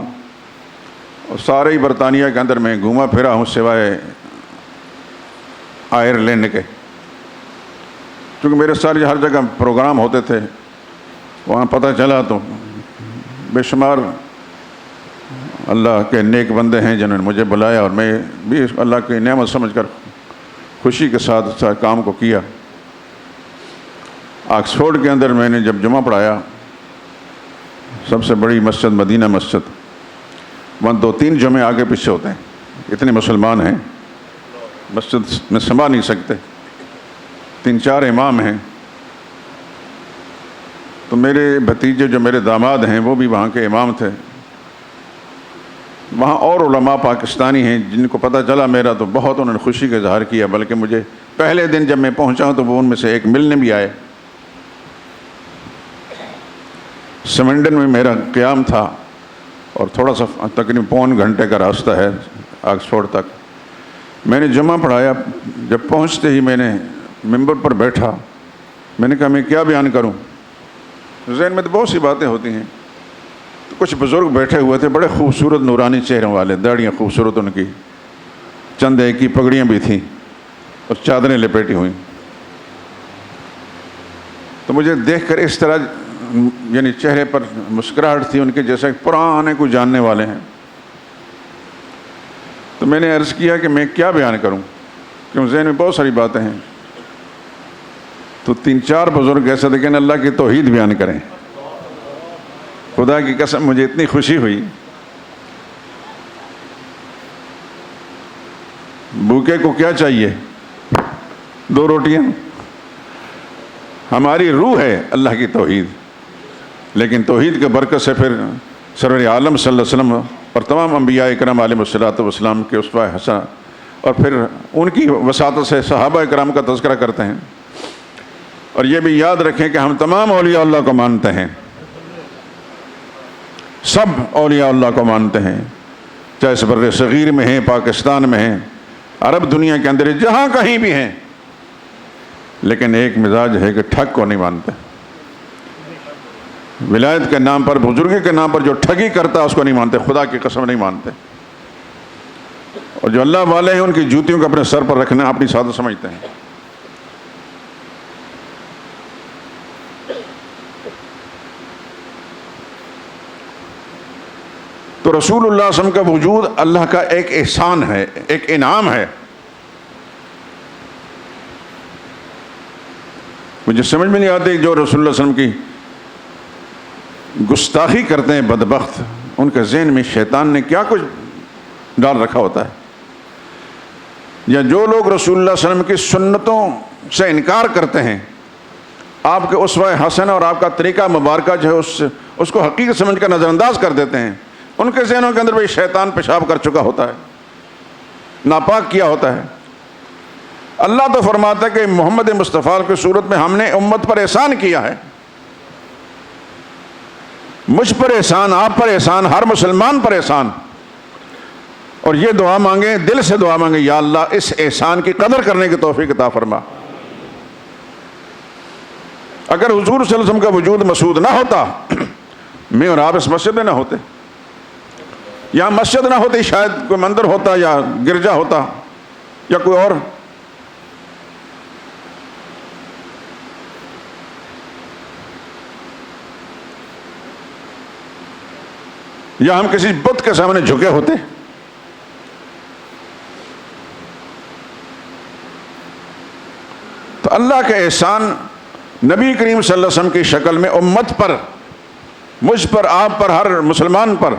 اور سارے ہی برطانیہ کے اندر میں گھوما پھرا ہوں سوائے آئرلینڈ کے، کیونکہ میرے سارے ہر جگہ پروگرام ہوتے تھے، وہاں پتہ چلا تو بے شمار اللہ کے نیک بندے ہیں جنہوں نے مجھے بلایا، اور میں بھی اللہ کی نعمت سمجھ کر خوشی کے ساتھ کام کو کیا۔ آکسفورڈ کے اندر میں نے جب جمعہ پڑھایا، سب سے بڑی مسجد مدینہ مسجد، وہاں 2-3 جمعے آگے پیچھے ہوتے ہیں، اتنے مسلمان ہیں مسجد میں سما نہیں سکتے، 3-4 امام ہیں۔ تو میرے بھتیجے جو میرے داماد ہیں وہ بھی وہاں کے امام تھے۔ وہاں اور علماء پاکستانی ہیں جن کو پتہ چلا میرا تو بہت انہوں نے خوشی کا اظہار کیا، بلکہ مجھے پہلے دن جب میں پہنچا ہوں تو وہ ان میں سے ایک ملنے بھی آئے۔ سمنڈن میں میرا قیام تھا اور تھوڑا سا تقریباً 1.25 گھنٹے کا راستہ ہے آکسفورڈ تک۔ میں نے جمعہ پڑھایا، جب پہنچتے ہی میں نے ممبر پر بیٹھا، میں نے کہا میں کیا بیان کروں؟ ذہن میں تو بہت سی باتیں ہوتی ہیں۔ تو کچھ بزرگ بیٹھے ہوئے تھے، بڑے خوبصورت نورانی چہروں والے، داڑیاں خوبصورت ان کی، چند ایک کی پگڑیاں بھی تھیں اور چادریں لپیٹی ہوئیں۔ تو مجھے دیکھ کر اس طرح یعنی چہرے پر مسکراہٹ تھی ان کے، جیسا پرانے کو جاننے والے ہیں۔ تو میں نے عرض کیا کہ میں کیا بیان کروں، کیوں ذہن میں بہت ساری باتیں ہیں۔ تو 3-4 بزرگ ایسے تھے کہ اللہ کی توحید بیان کریں۔ خدا کی قسم مجھے اتنی خوشی ہوئی۔ بھوکے کو کیا چاہیے؟ 2 روٹیاں۔ ہماری روح ہے اللہ کی توحید، لیکن توحید کے برکت سے پھر سرور عالم صلی اللہ علیہ وسلم اور تمام انبیاء اکرام علیہ الصلوۃ والسلام کے اسوہ حسنہ، اور پھر ان کی وساطت سے صحابہ اکرام کا تذکرہ کرتے ہیں۔ اور یہ بھی یاد رکھیں کہ ہم تمام اولیاء اللہ کو مانتے ہیں، سب اولیاء اللہ کو مانتے ہیں، چاہے بر صغیر میں ہیں، پاکستان میں ہیں، عرب دنیا کے اندر جہاں کہیں بھی ہیں، لیکن ایک مزاج ہے کہ ٹھگ کو نہیں مانتے۔ ولایت کے نام پر، بزرگی کے نام پر جو ٹھگی کرتا ہے اس کو نہیں مانتے، خدا کی قسم نہیں مانتے۔ اور جو اللہ والے ہیں ان کی جوتیوں کو اپنے سر پر رکھنا اپنی سعادت سمجھتے ہیں۔ تو رسول اللہ صلی اللہ علیہ وسلم کا وجود اللہ کا ایک احسان ہے، ایک انعام ہے۔ مجھے سمجھ میں نہیں آتی جو رسول اللہ صلی اللہ علیہ وسلم کی گستاخی کرتے ہیں بدبخت، ان کے ذہن میں شیطان نے کیا کچھ ڈال رکھا ہوتا ہے، یا جو لوگ رسول اللہ صلی اللہ علیہ وسلم کی سنتوں سے انکار کرتے ہیں، آپ کے اسوہ حسن اور آپ کا طریقہ مبارکہ جو ہے اس کو حقیقت سمجھ کر نظر انداز کر دیتے ہیں، ان کے ذہنوں کے اندر بھی شیطان پیشاب کر چکا ہوتا ہے، ناپاک کیا ہوتا ہے۔ اللہ تو فرماتا ہے کہ محمد مصطفیٰ کی صورت میں ہم نے امت پر احسان کیا ہے، مجھ پر احسان، آپ پر احسان، ہر مسلمان پر احسان۔ اور یہ دعا مانگیں، دل سے دعا مانگیں، یا اللہ اس احسان کی قدر کرنے کی توفیق عطا فرما۔ اگر حضور صلی اللہ علیہ وسلم کا وجود مسعود نہ ہوتا، میں اور آپ اس مسجد میں نہ ہوتے، یا مسجد نہ ہوتی، شاید کوئی مندر ہوتا یا گرجا ہوتا یا کوئی اور۔ یا ہم کسی بت کے سامنے جھکے ہوتے۔ تو اللہ کا احسان نبی کریم صلی اللہ علیہ وسلم کی شکل میں امت پر، مجھ پر، آپ پر، ہر مسلمان پر،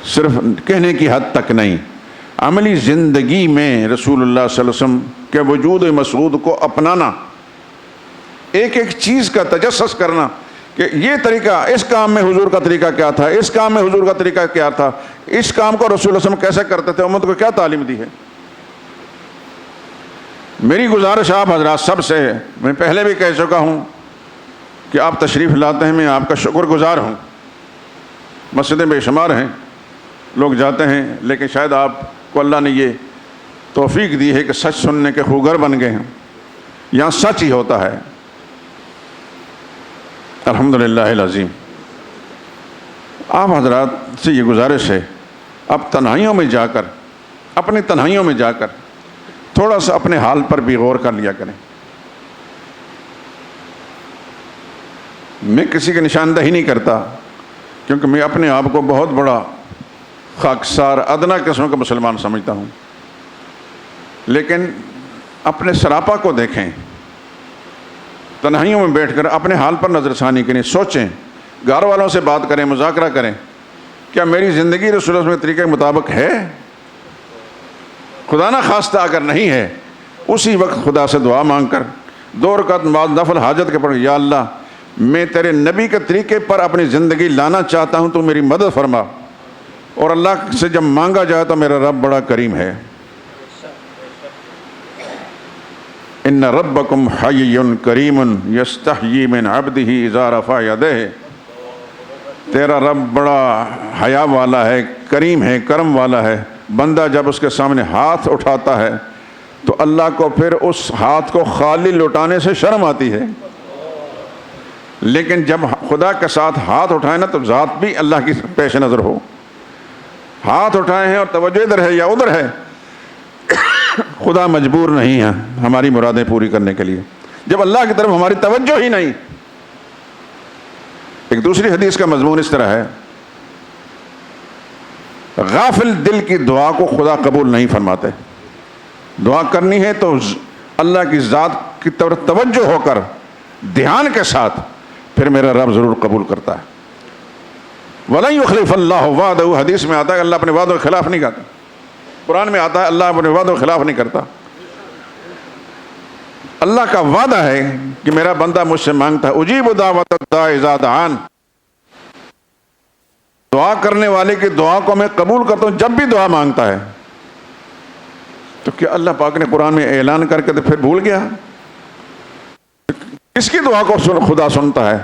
صرف کہنے کی حد تک نہیں، عملی زندگی میں رسول اللہ صلی اللہ علیہ وسلم کے وجود مسعود کو اپنانا، ایک ایک چیز کا تجسس کرنا کہ یہ طریقہ، اس کام میں حضور کا طریقہ کیا تھا، اس کام میں حضور کا طریقہ کیا تھا، اس کام کو رسول اللہ علیہ وسلم کیسے کرتے تھے، امت کو کیا تعلیم دی ہے۔ میری گزارش آپ حضرات سب سے، میں پہلے بھی کہہ چکا ہوں کہ آپ تشریف لاتے ہیں، میں آپ کا شکر گزار ہوں۔ مسجدیں بے شمار ہیں، لوگ جاتے ہیں، لیکن شاید آپ کو اللہ نے یہ توفیق دی ہے کہ سچ سننے کے خوگر بن گئے ہیں، یہاں سچ ہی ہوتا ہے۔ الحمدللہ العظیم۔ آپ حضرات سے یہ گزارش ہے، اب تنہائیوں میں جا کر، اپنی تنہائیوں میں جا کر تھوڑا سا اپنے حال پر بھی غور کر لیا کریں۔ میں کسی کی نشاندہی نہیں کرتا، کیونکہ میں اپنے آپ کو بہت بڑا خاکسار ادنا قسم کا مسلمان سمجھتا ہوں، لیکن اپنے سراپا کو دیکھیں، تنہائیوں میں بیٹھ کر اپنے حال پر نظر ثانی کریں، سوچیں، گھر والوں سے بات کریں، مذاکرہ کریں، کیا میری زندگی رسول اللہ کے طریقے کے مطابق ہے؟ خدا نہ خواستہ اگر نہیں ہے، اسی وقت خدا سے دعا مانگ کر 2 رکعت بعد نفل حاجت کے پڑھ، یا اللہ میں تیرے نبی کے طریقے پر اپنی زندگی لانا چاہتا ہوں، تو میری مدد فرما۔ اور اللہ سے جب مانگا جائے تو میرا رب بڑا کریم ہے۔ ان ربکم حی کریم یستحیی من عبدہ اذا رفع یدہ، تیرا رب بڑا حیا والا ہے، کریم ہے، کرم والا ہے۔ بندہ جب اس کے سامنے ہاتھ اٹھاتا ہے تو اللہ کو پھر اس ہاتھ کو خالی لوٹانے سے شرم آتی ہے، لیکن جب خدا کے ساتھ ہاتھ اٹھائے نا تو ذات بھی اللہ کی پیش نظر ہو۔ ہاتھ اٹھائے ہیں اور توجہ ادھر ہے یا ادھر ہے، خدا مجبور نہیں ہے ہماری مرادیں پوری کرنے کے لیے، جب اللہ کی طرف ہماری توجہ ہی نہیں۔ ایک دوسری حدیث کا مضمون اس طرح ہے، غافل دل کی دعا کو خدا قبول نہیں فرماتے۔ دعا کرنی ہے تو اللہ کی ذات کی طرف توجہ ہو کر دھیان کے ساتھ، پھر میرا رب ضرور قبول کرتا ہے۔ وَلَن يُخْلِفَ اللَّهُ وَعْدَهُ، حدیث میں آتا ہے اللہ اپنے وعدوں کے خلاف نہیں کرتا، قرآن میں آتا ہے اللہ اپنے وعدوں کے خلاف نہیں کرتا۔ اللہ کا وعدہ ہے کہ میرا بندہ مجھ سے مانگتا ہے، اجیب دعوت الداع اذا دعان، دعا کرنے والے کی دعا کو میں قبول کرتا ہوں جب بھی دعا مانگتا ہے۔ تو کیا اللہ پاک نے قرآن میں اعلان کر کے تو پھر بھول گیا؟ کس کی دعا کو خدا سنتا ہے؟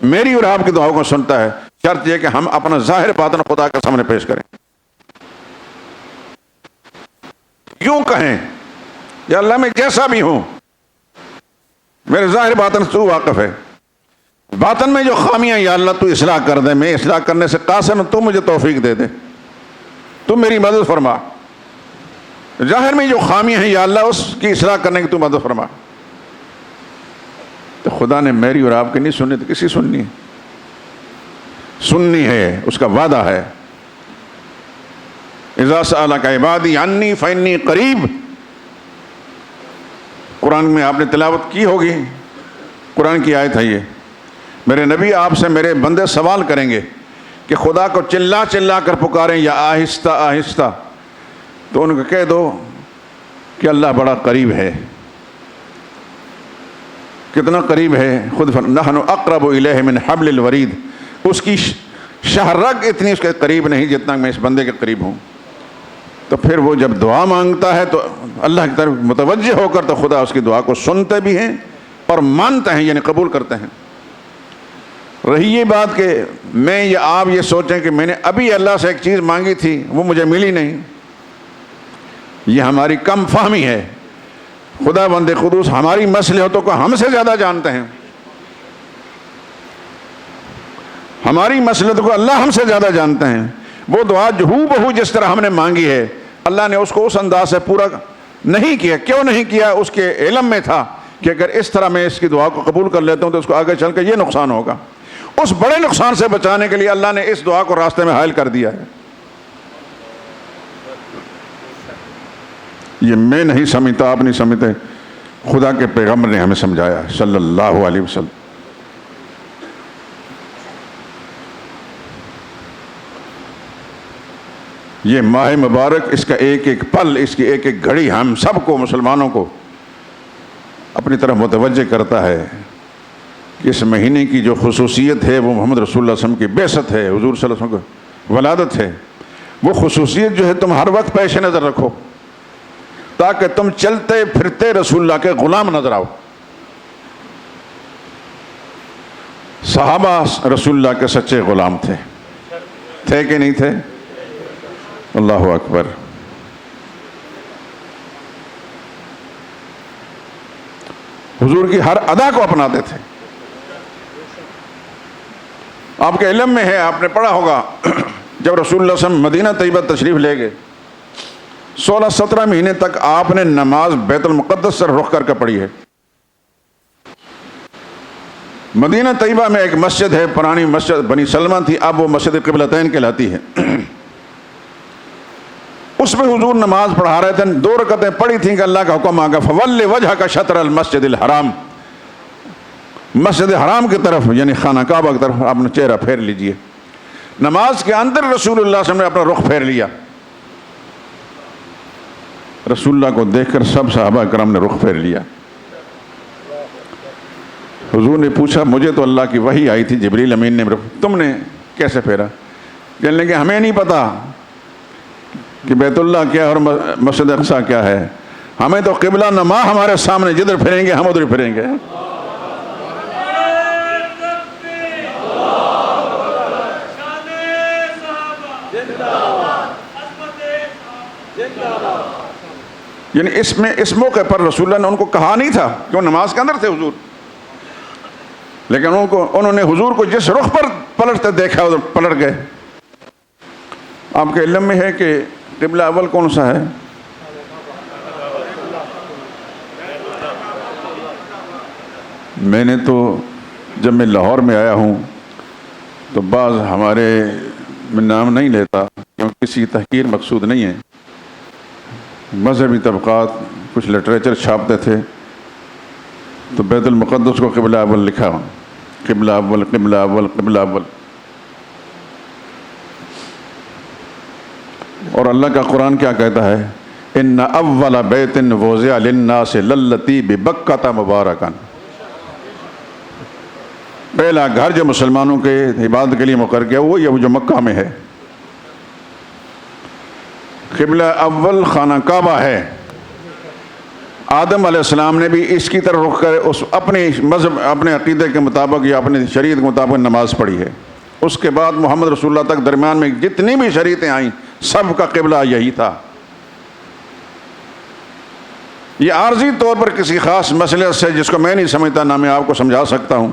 میری اور آپ کی دعا کو سنتا ہے، شرط یہ کہ ہم اپنا ظاہر باطن خدا کے سامنے پیش کریں۔ یوں کہیں، یا اللہ میں جیسا بھی ہوں، میرے ظاہر باطن تو واقف ہے، باطن میں جو خامیاں یا اللہ تو اصلاح کر دے، میں اصلاح کرنے سے قاصر ہوں، تو مجھے توفیق دے دے، تو میری مدد فرما۔ ظاہر میں جو خامیاں ہیں یا اللہ اس کی اصلاح کرنے کی تو مدد فرما۔ تو خدا نے میری اور آپ کی نہیں سنی تو کسی سننی ہے؟ سننی ہے، اس کا وعدہ ہے۔ اذا سألک عبادی عنی فإنی قریب، قرآن میں آپ نے تلاوت کی ہوگی، قرآن کی آیت ہے یہ، میرے نبی آپ سے میرے بندے سوال کریں گے کہ خدا کو چلا چلا کر پکاریں یا آہستہ آہستہ، تو ان کو کہہ دو کہ اللہ بڑا قریب ہے۔ کتنا قریب ہے؟ خود نحن اقرب الیہ من حبل الورید، اس کی شاہ رگ اتنی اس کے قریب نہیں جتنا میں اس بندے کے قریب ہوں۔ تو پھر وہ جب دعا مانگتا ہے تو اللہ کی طرف متوجہ ہو کر تو خدا اس کی دعا کو سنتے بھی ہیں اور مانتے ہیں، یعنی قبول کرتے ہیں۔ رہی یہ بات کہ میں یا آپ یہ سوچیں کہ میں نے ابھی اللہ سے ایک چیز مانگی تھی وہ مجھے ملی نہیں، یہ ہماری کم فہمی ہے۔ خدا بند قدوس ہماری مصلحتوں کو ہم سے زیادہ جانتے ہیں، ہماری مصلحتوں کو اللہ ہم سے زیادہ جانتے ہیں۔ وہ دعا جو بہو جس طرح ہم نے مانگی ہے، اللہ نے اس کو اس انداز سے پورا نہیں کیا۔ کیوں نہیں کیا؟ اس کے علم میں تھا کہ اگر اس طرح میں اس کی دعا کو قبول کر لیتا ہوں تو اس کو آگے چل کے یہ نقصان ہوگا۔ اس بڑے نقصان سے بچانے کے لیے اللہ نے اس دعا کو راستے میں حائل کر دیا ہے۔ یہ میں نہیں سمجھتا، آپ نہیں سمجھتے، خدا کے پیغمبر نے ہمیں سمجھایا صلی اللہ علیہ وسلم۔ یہ ماہ مبارک، اس کا ایک ایک پل، اس کی ایک ایک گھڑی ہم سب کو، مسلمانوں کو اپنی طرف متوجہ کرتا ہے کہ اس مہینے کی جو خصوصیت ہے وہ محمد رسول اللہ صلی اللہ علیہ وسلم کی بعثت ہے، حضور صلی اللہ علیہ وسلم کی ولادت ہے۔ وہ خصوصیت جو ہے تم ہر وقت پیش نظر رکھو تاکہ تم چلتے پھرتے رسول اللہ کے غلام نظر آؤ۔ صحابہ رسول اللہ کے سچے غلام تھے کہ نہیں تھے؟ اللہ اکبر۔ حضور کی ہر ادا کو اپناتے تھے۔ آپ کے علم میں ہے، آپ نے پڑھا ہوگا، جب رسول اللہ صلی اللہ علیہ وسلم مدینہ طیبہ تشریف لے گئے، 16-17 مہینے تک آپ نے نماز بیت المقدس سے رخ کر کے پڑھی ہے۔ مدینہ طیبہ میں ایک مسجد ہے، پرانی مسجد بنی سلمہ تھی، اب وہ مسجد قبلتین کہلاتی ہے۔ اس میں حضور نماز پڑھا رہے تھے، 2 رکعتیں پڑھی تھیں کہ اللہ کا حکم آ گیا، فَوَلِّ وَجْهَكَ شَطْرَ الْمَسْجِدِ الْحَرَامِ، مسجد حرام کی طرف یعنی خانہ کعبہ کی طرف اپنا چہرہ پھیر لیجئے۔ نماز کے اندر رسول اللہ صلی اللہ علیہ وسلم نے اپنا رخ پھیر لیا۔ رسول اللہ کو دیکھ کر سب صحابہ کرام نے رخ پھیر لیا۔ حضور نے پوچھا، مجھے تو اللہ کی وحی آئی تھی، جبریل امین نے، تم نے کیسے پھیرا؟ کہنے لگے ہمیں نہیں پتا کہ بیت اللہ کیا ہے اور مسجد اقصی کیا ہے، ہمیں تو قبلہ نما ہمارے سامنے، جدھر پھریں گے ہم ادھر پھریں گے۔ یعنی اس موقع پر رسول اللہ نے ان کو کہا نہیں تھا کہ وہ نماز کے اندر تھے حضور، لیکن انہوں نے حضور کو جس رخ پر پلٹتے دیکھا ادھر پلٹ گئے۔ آپ کے علم میں ہے کہ قبلہ اول کون سا ہے؟ میں نے تو جب میں لاہور میں آیا ہوں تو بعض ہمارے، میں نام نہیں لیتا کیونکہ کسی کی تحقیر مقصود نہیں ہے، مذہبی طبقات کچھ لٹریچر چھاپتے تھے تو بیت المقدس کو قبلہ اول لکھا، قبلہ اول قبلہ اول قبلہ اول۔ اور اللہ کا قرآن کیا کہتا ہے؟ ان اول بیت وضع للناس للتی ببکۃ مبارکا، پہلا گھر جو مسلمانوں کے عبادت کے لیے مقرر کیا وہ یہ جو مکہ میں ہے۔ قبلہ اول خانہ کعبہ ہے۔ آدم علیہ السلام نے بھی اس کی طرف رخ کر اس اپنے مذہب، اپنے عقیدے کے مطابق یا اپنے شریعت کے مطابق نماز پڑھی ہے۔ اس کے بعد محمد رسول اللہ تک درمیان میں جتنی بھی شریعتیں آئیں سب کا قبلہ یہی تھا۔ یہ عارضی طور پر کسی خاص مسئلے سے جس کو میں نہیں سمجھتا نہ میں آپ کو سمجھا سکتا ہوں،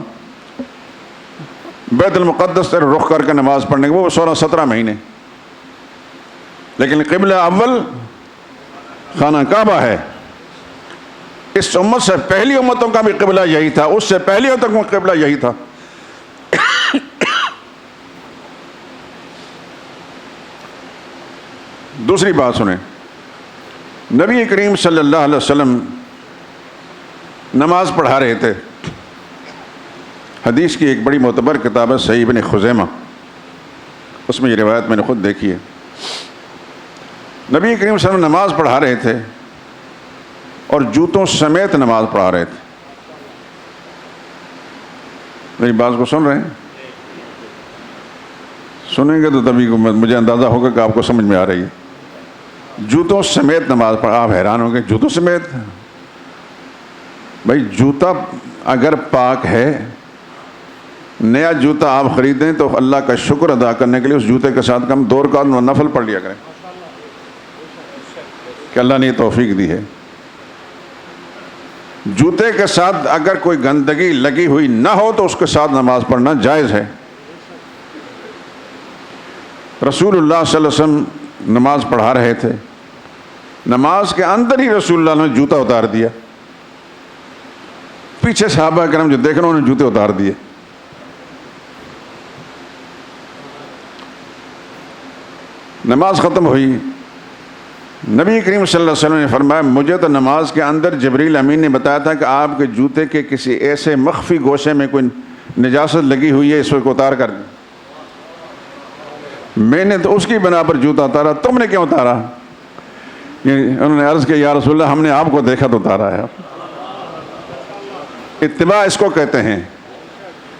بیت المقدس سے رخ کر کے نماز پڑھنے کے وہ 16-17 مہینے، لیکن قبلہ اول خانہ کعبہ ہے۔ اس امت سے پہلی امتوں کا بھی قبلہ یہی تھا، اس سے پہلی امتوں کا قبلہ یہی تھا۔ دوسری بات سنیں، نبی کریم صلی اللہ علیہ وسلم نماز پڑھا رہے تھے۔ حدیث کی ایک بڑی معتبر کتاب ہے صحیح ابن خزیمہ، اس میں یہ روایت میں نے خود دیکھی ہے۔ نبی کریم صلی اللہ علیہ وسلم نماز پڑھا رہے تھے اور جوتوں سمیت نماز پڑھا رہے تھے۔ میری بات کو سن رہے ہیں؟ سنیں گے تو تبھی مجھے اندازہ ہوگا کہ آپ کو سمجھ میں آ رہی ہے۔ جوتوں سمیت نماز پڑھا۔ آپ حیران ہوں گے، جوتوں سمیت؟ بھائی جوتا اگر پاک ہے، نیا جوتا آپ خریدیں تو اللہ کا شکر ادا کرنے کے لیے اس جوتے کے ساتھ کم 2 رکعت نفل پڑھ لیا کریں کہ اللہ نے یہ توفیق دی ہے۔ جوتے کے ساتھ اگر کوئی گندگی لگی ہوئی نہ ہو تو اس کے ساتھ نماز پڑھنا جائز ہے۔ رسول اللہ صلی اللہ علیہ وسلم نماز پڑھا رہے تھے، نماز کے اندر ہی رسول اللہ نے جوتا اتار دیا، پیچھے صحابہ کرام جو دیکھ رہے انہوں نے جوتے اتار دیے۔ نماز ختم ہوئی، نبی کریم صلی اللہ علیہ وسلم نے فرمایا مجھے تو نماز کے اندر جبریل امین نے بتایا تھا کہ آپ کے جوتے کے کسی ایسے مخفی گوشے میں کوئی نجاست لگی ہوئی ہے، اس کو اتار کر دیں۔ میں نے تو اس کی بنا پر جوتا اتارا، تم نے کیوں اتارا؟ انہوں نے عرض کیا یا رسول اللہ ہم نے آپ کو دیکھا تو اتارا ہے۔ اتباع اس کو کہتے ہیں،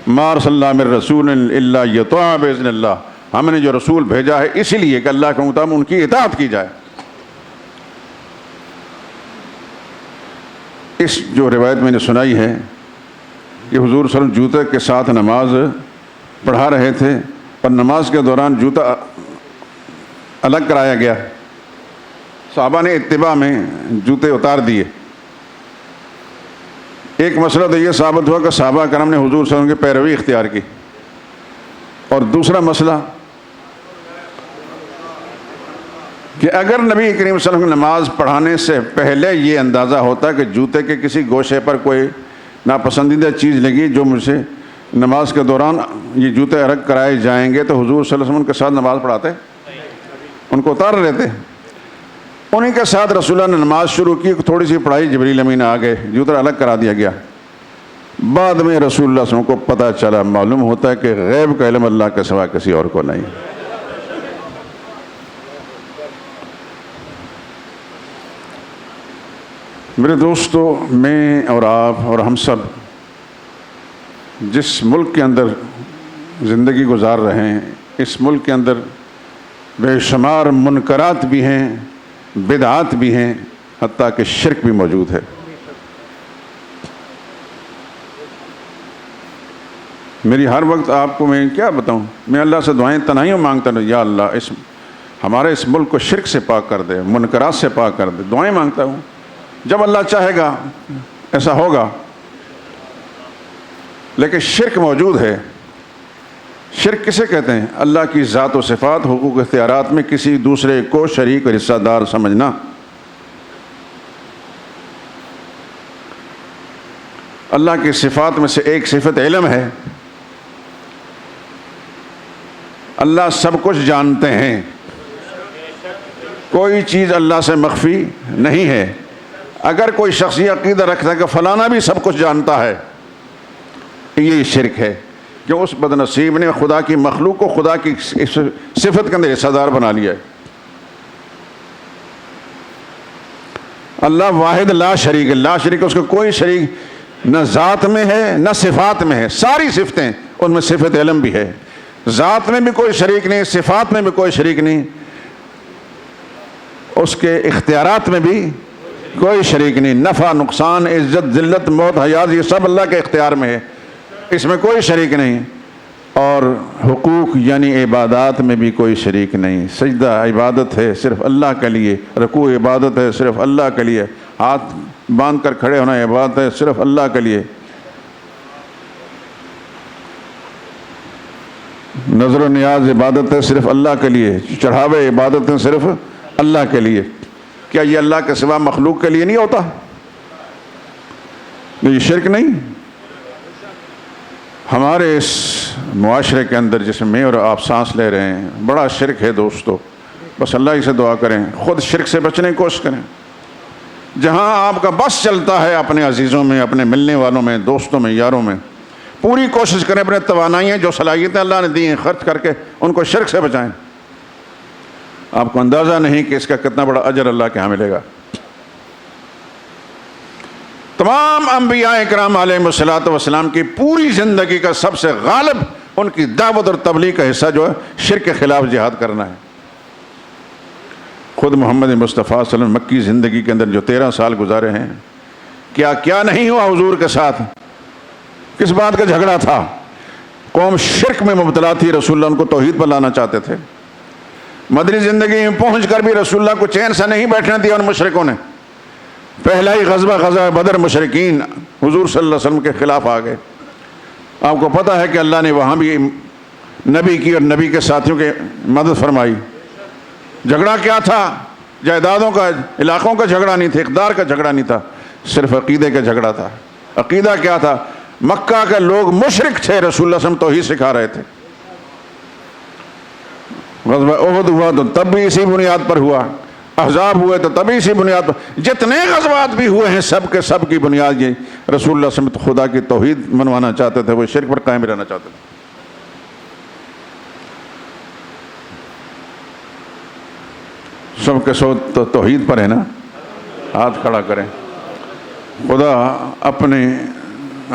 ما ارسلنا اللہ من رسول الا یطاع باذن اللہ، ہم نے جو رسول بھیجا ہے اسی لیے کہ اللہ کے مطابق ان کی اطاعت کی جائے۔ اس جو روایت میں نے سنائی ہے کہ حضور صلی اللہ علیہ وسلم جوتے کے ساتھ نماز پڑھا رہے تھے، پر نماز کے دوران جوتا الگ کرایا گیا، صحابہ نے اتباع میں جوتے اتار دیے۔ ایک مسئلہ تو یہ ثابت ہوا کہ صحابہ کرام نے حضور صلی اللہ علیہ وسلم کی پیروی اختیار کی، اور دوسرا مسئلہ کہ اگر نبی کریم صلی اللہ علیہ وسلم نماز پڑھانے سے پہلے یہ اندازہ ہوتا کہ جوتے کے کسی گوشے پر کوئی ناپسندیدہ چیز لگی جو مجھ سے نماز کے دوران یہ جوتے الگ کرائے جائیں گے، تو حضور صلی اللہ علیہ وسلم کے ساتھ نماز پڑھاتے، ان کو اتار لیتے۔ انہیں کے ساتھ رسول اللہ نے نماز شروع کی، تھوڑی سی پڑھائی، جبریل امین آ گئے، جوتا الگ کرا دیا گیا۔ بعد میں رسول اللہ صلی اللہ علیہ وسلم کو پتہ چلا، معلوم ہوتا ہے کہ غیب کا علم اللہ کے سوا کسی اور کو نہیں۔ میرے دوستو، میں اور آپ اور ہم سب جس ملک کے اندر زندگی گزار رہے ہیں، اس ملک کے اندر بے شمار منکرات بھی ہیں، بدعات بھی ہیں، حتیٰ کہ شرک بھی موجود ہے۔ میری ہر وقت آپ کو میں کیا بتاؤں، میں اللہ سے دعائیں تنہائیوں مانگتا ہوں، یا اللہ ہمارے اس ملک کو شرک سے پاک کر دے، منکرات سے پاک کر دے، دعائیں مانگتا ہوں۔ جب اللہ چاہے گا ایسا ہوگا، لیکن شرک موجود ہے۔ شرک کسے کہتے ہیں؟ اللہ کی ذات و صفات، حقوق اختیارات میں کسی دوسرے کو شریک اور حصہ دار سمجھنا۔ اللہ کی صفات میں سے ایک صفت علم ہے، اللہ سب کچھ جانتے ہیں، کوئی چیز اللہ سے مخفی نہیں ہے۔ اگر کوئی شخص یہ عقیدہ رکھتا ہے کہ فلانا بھی سب کچھ جانتا ہے، یہ شرک ہے کہ اس بد نصیب نے خدا کی مخلوق کو خدا کی صفت کے اندر حصہ دار بنا لیا ہے۔ اللہ واحد لا شریک ہے، لا شریک، اس کا کوئی شریک نہ ذات میں ہے نہ صفات میں ہے، ساری صفتیں ان میں صفت علم بھی ہے، ذات میں بھی کوئی شریک نہیں، صفات میں بھی کوئی شریک نہیں، اس کے اختیارات میں بھی کوئی شریک نہیں، نفع نقصان عزت ذلت موت حیات یہ سب اللہ کے اختیار میں ہے، اس میں کوئی شریک نہیں، اور حقوق یعنی عبادات میں بھی کوئی شریک نہیں۔ سجدہ عبادت ہے صرف اللہ کے لیے، رکوع عبادت ہے صرف اللہ کے لیے، ہاتھ باندھ کر کھڑے ہونا عبادت ہے صرف اللہ کے لیے، نظر و نیاز عبادت ہے صرف اللہ کے لیے، چڑھاوے عبادت ہیں صرف اللہ کے لیے۔ کیا یہ اللہ کے سوا مخلوق کے لیے نہیں ہوتا؟ یہ شرک نہیں؟ ہمارے اس معاشرے کے اندر جس میں میں اور آپ سانس لے رہے ہیں بڑا شرک ہے دوستو، بس اللہ ہی سے دعا کریں، خود شرک سے بچنے کی کوشش کریں۔ جہاں آپ کا بس چلتا ہے اپنے عزیزوں میں، اپنے ملنے والوں میں، دوستوں میں، یاروں میں، پوری کوشش کریں اپنے توانائیاں جو صلاحیتیں اللہ نے دی ہیں خرچ کر کے ان کو شرک سے بچائیں۔ آپ کو اندازہ نہیں کہ اس کا کتنا بڑا اجر اللہ کے ہاں ملے گا۔ تمام انبیاء اکرام علیہم الصلوۃ والسلام کی پوری زندگی کا سب سے غالب ان کی دعوت اور تبلیغ کا حصہ جو ہے شرک کے خلاف جہاد کرنا ہے۔ خود محمد مصطفیٰ صلی اللہ علیہ وسلم مکی زندگی کے اندر جو 13 سال گزارے ہیں، کیا نہیں ہوا حضور کے ساتھ، کس بات کا جھگڑا تھا؟ قوم شرک میں مبتلا تھی، رسول اللہ ان کو توحید پر لانا چاہتے تھے۔ مدنی زندگی میں پہنچ کر بھی رسول اللہ کو چین سے نہیں بیٹھنے دیا ان مشرکوں نے، پہلا ہی غزوہ بدر مشرکین حضور صلی اللہ علیہ وسلم کے خلاف آ گئے. آپ کو پتہ ہے کہ اللہ نے وہاں بھی نبی کی اور نبی کے ساتھیوں کی مدد فرمائی. جھگڑا کیا تھا؟ جائیدادوں کا، علاقوں کا جھگڑا نہیں تھا، اقدار کا جھگڑا نہیں تھا، صرف عقیدے کا جھگڑا تھا. عقیدہ کیا تھا؟ مکہ کے لوگ مشرک تھے، رسول اللہ صلی اللہ علیہ وسلم توحید سکھا رہے تھے. غزوہ احد ہوا تو تب بھی اسی بنیاد پر ہوا، احزاب ہوئے تو تب اسی بنیاد پر، جتنے غزوات بھی ہوئے ہیں سب کے سب کی بنیاد یہ رسول اللہ صلی اللہ علیہ وسلم خدا کی توحید منوانا چاہتے تھے، وہ شرک پر قائم رہنا چاہتے تھے. سب کے سو تو توحید پر ہے نا. ہاتھ کھڑا کریں. خدا اپنے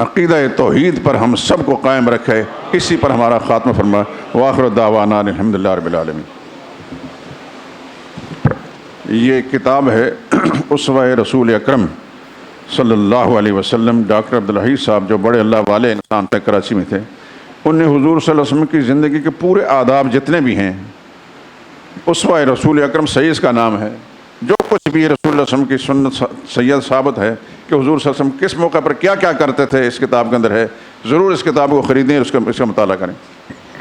عقیدہ توحید پر ہم سب کو قائم رکھے، اسی پر ہمارا خاتمہ فرمائے. وآخر دعوانا الحمدللہ رب العالمین. یہ کتاب ہے اسوہ رسول اکرم صلی اللہ علیہ وسلم. ڈاکٹر عبدالحی صاحب جو بڑے اللہ والے انسان تھے، کراچی میں تھے، انہوں نے حضور صلی اللہ علیہ وسلم کی زندگی کے پورے آداب جتنے بھی ہیں، اسوہ رسول اکرم صحیح اس کا نام ہے. جو کچھ بھی رسول اللہ صلی اللہ علیہ وسلم کی سنت سید ثابت ہے کہ حضور صلی اللہ علیہ وسلم کس موقع پر کیا کیا کرتے تھے، اس کتاب کے اندر ہے. ضرور اس کتاب کو خریدیں اور اس کا مطالعہ کریں.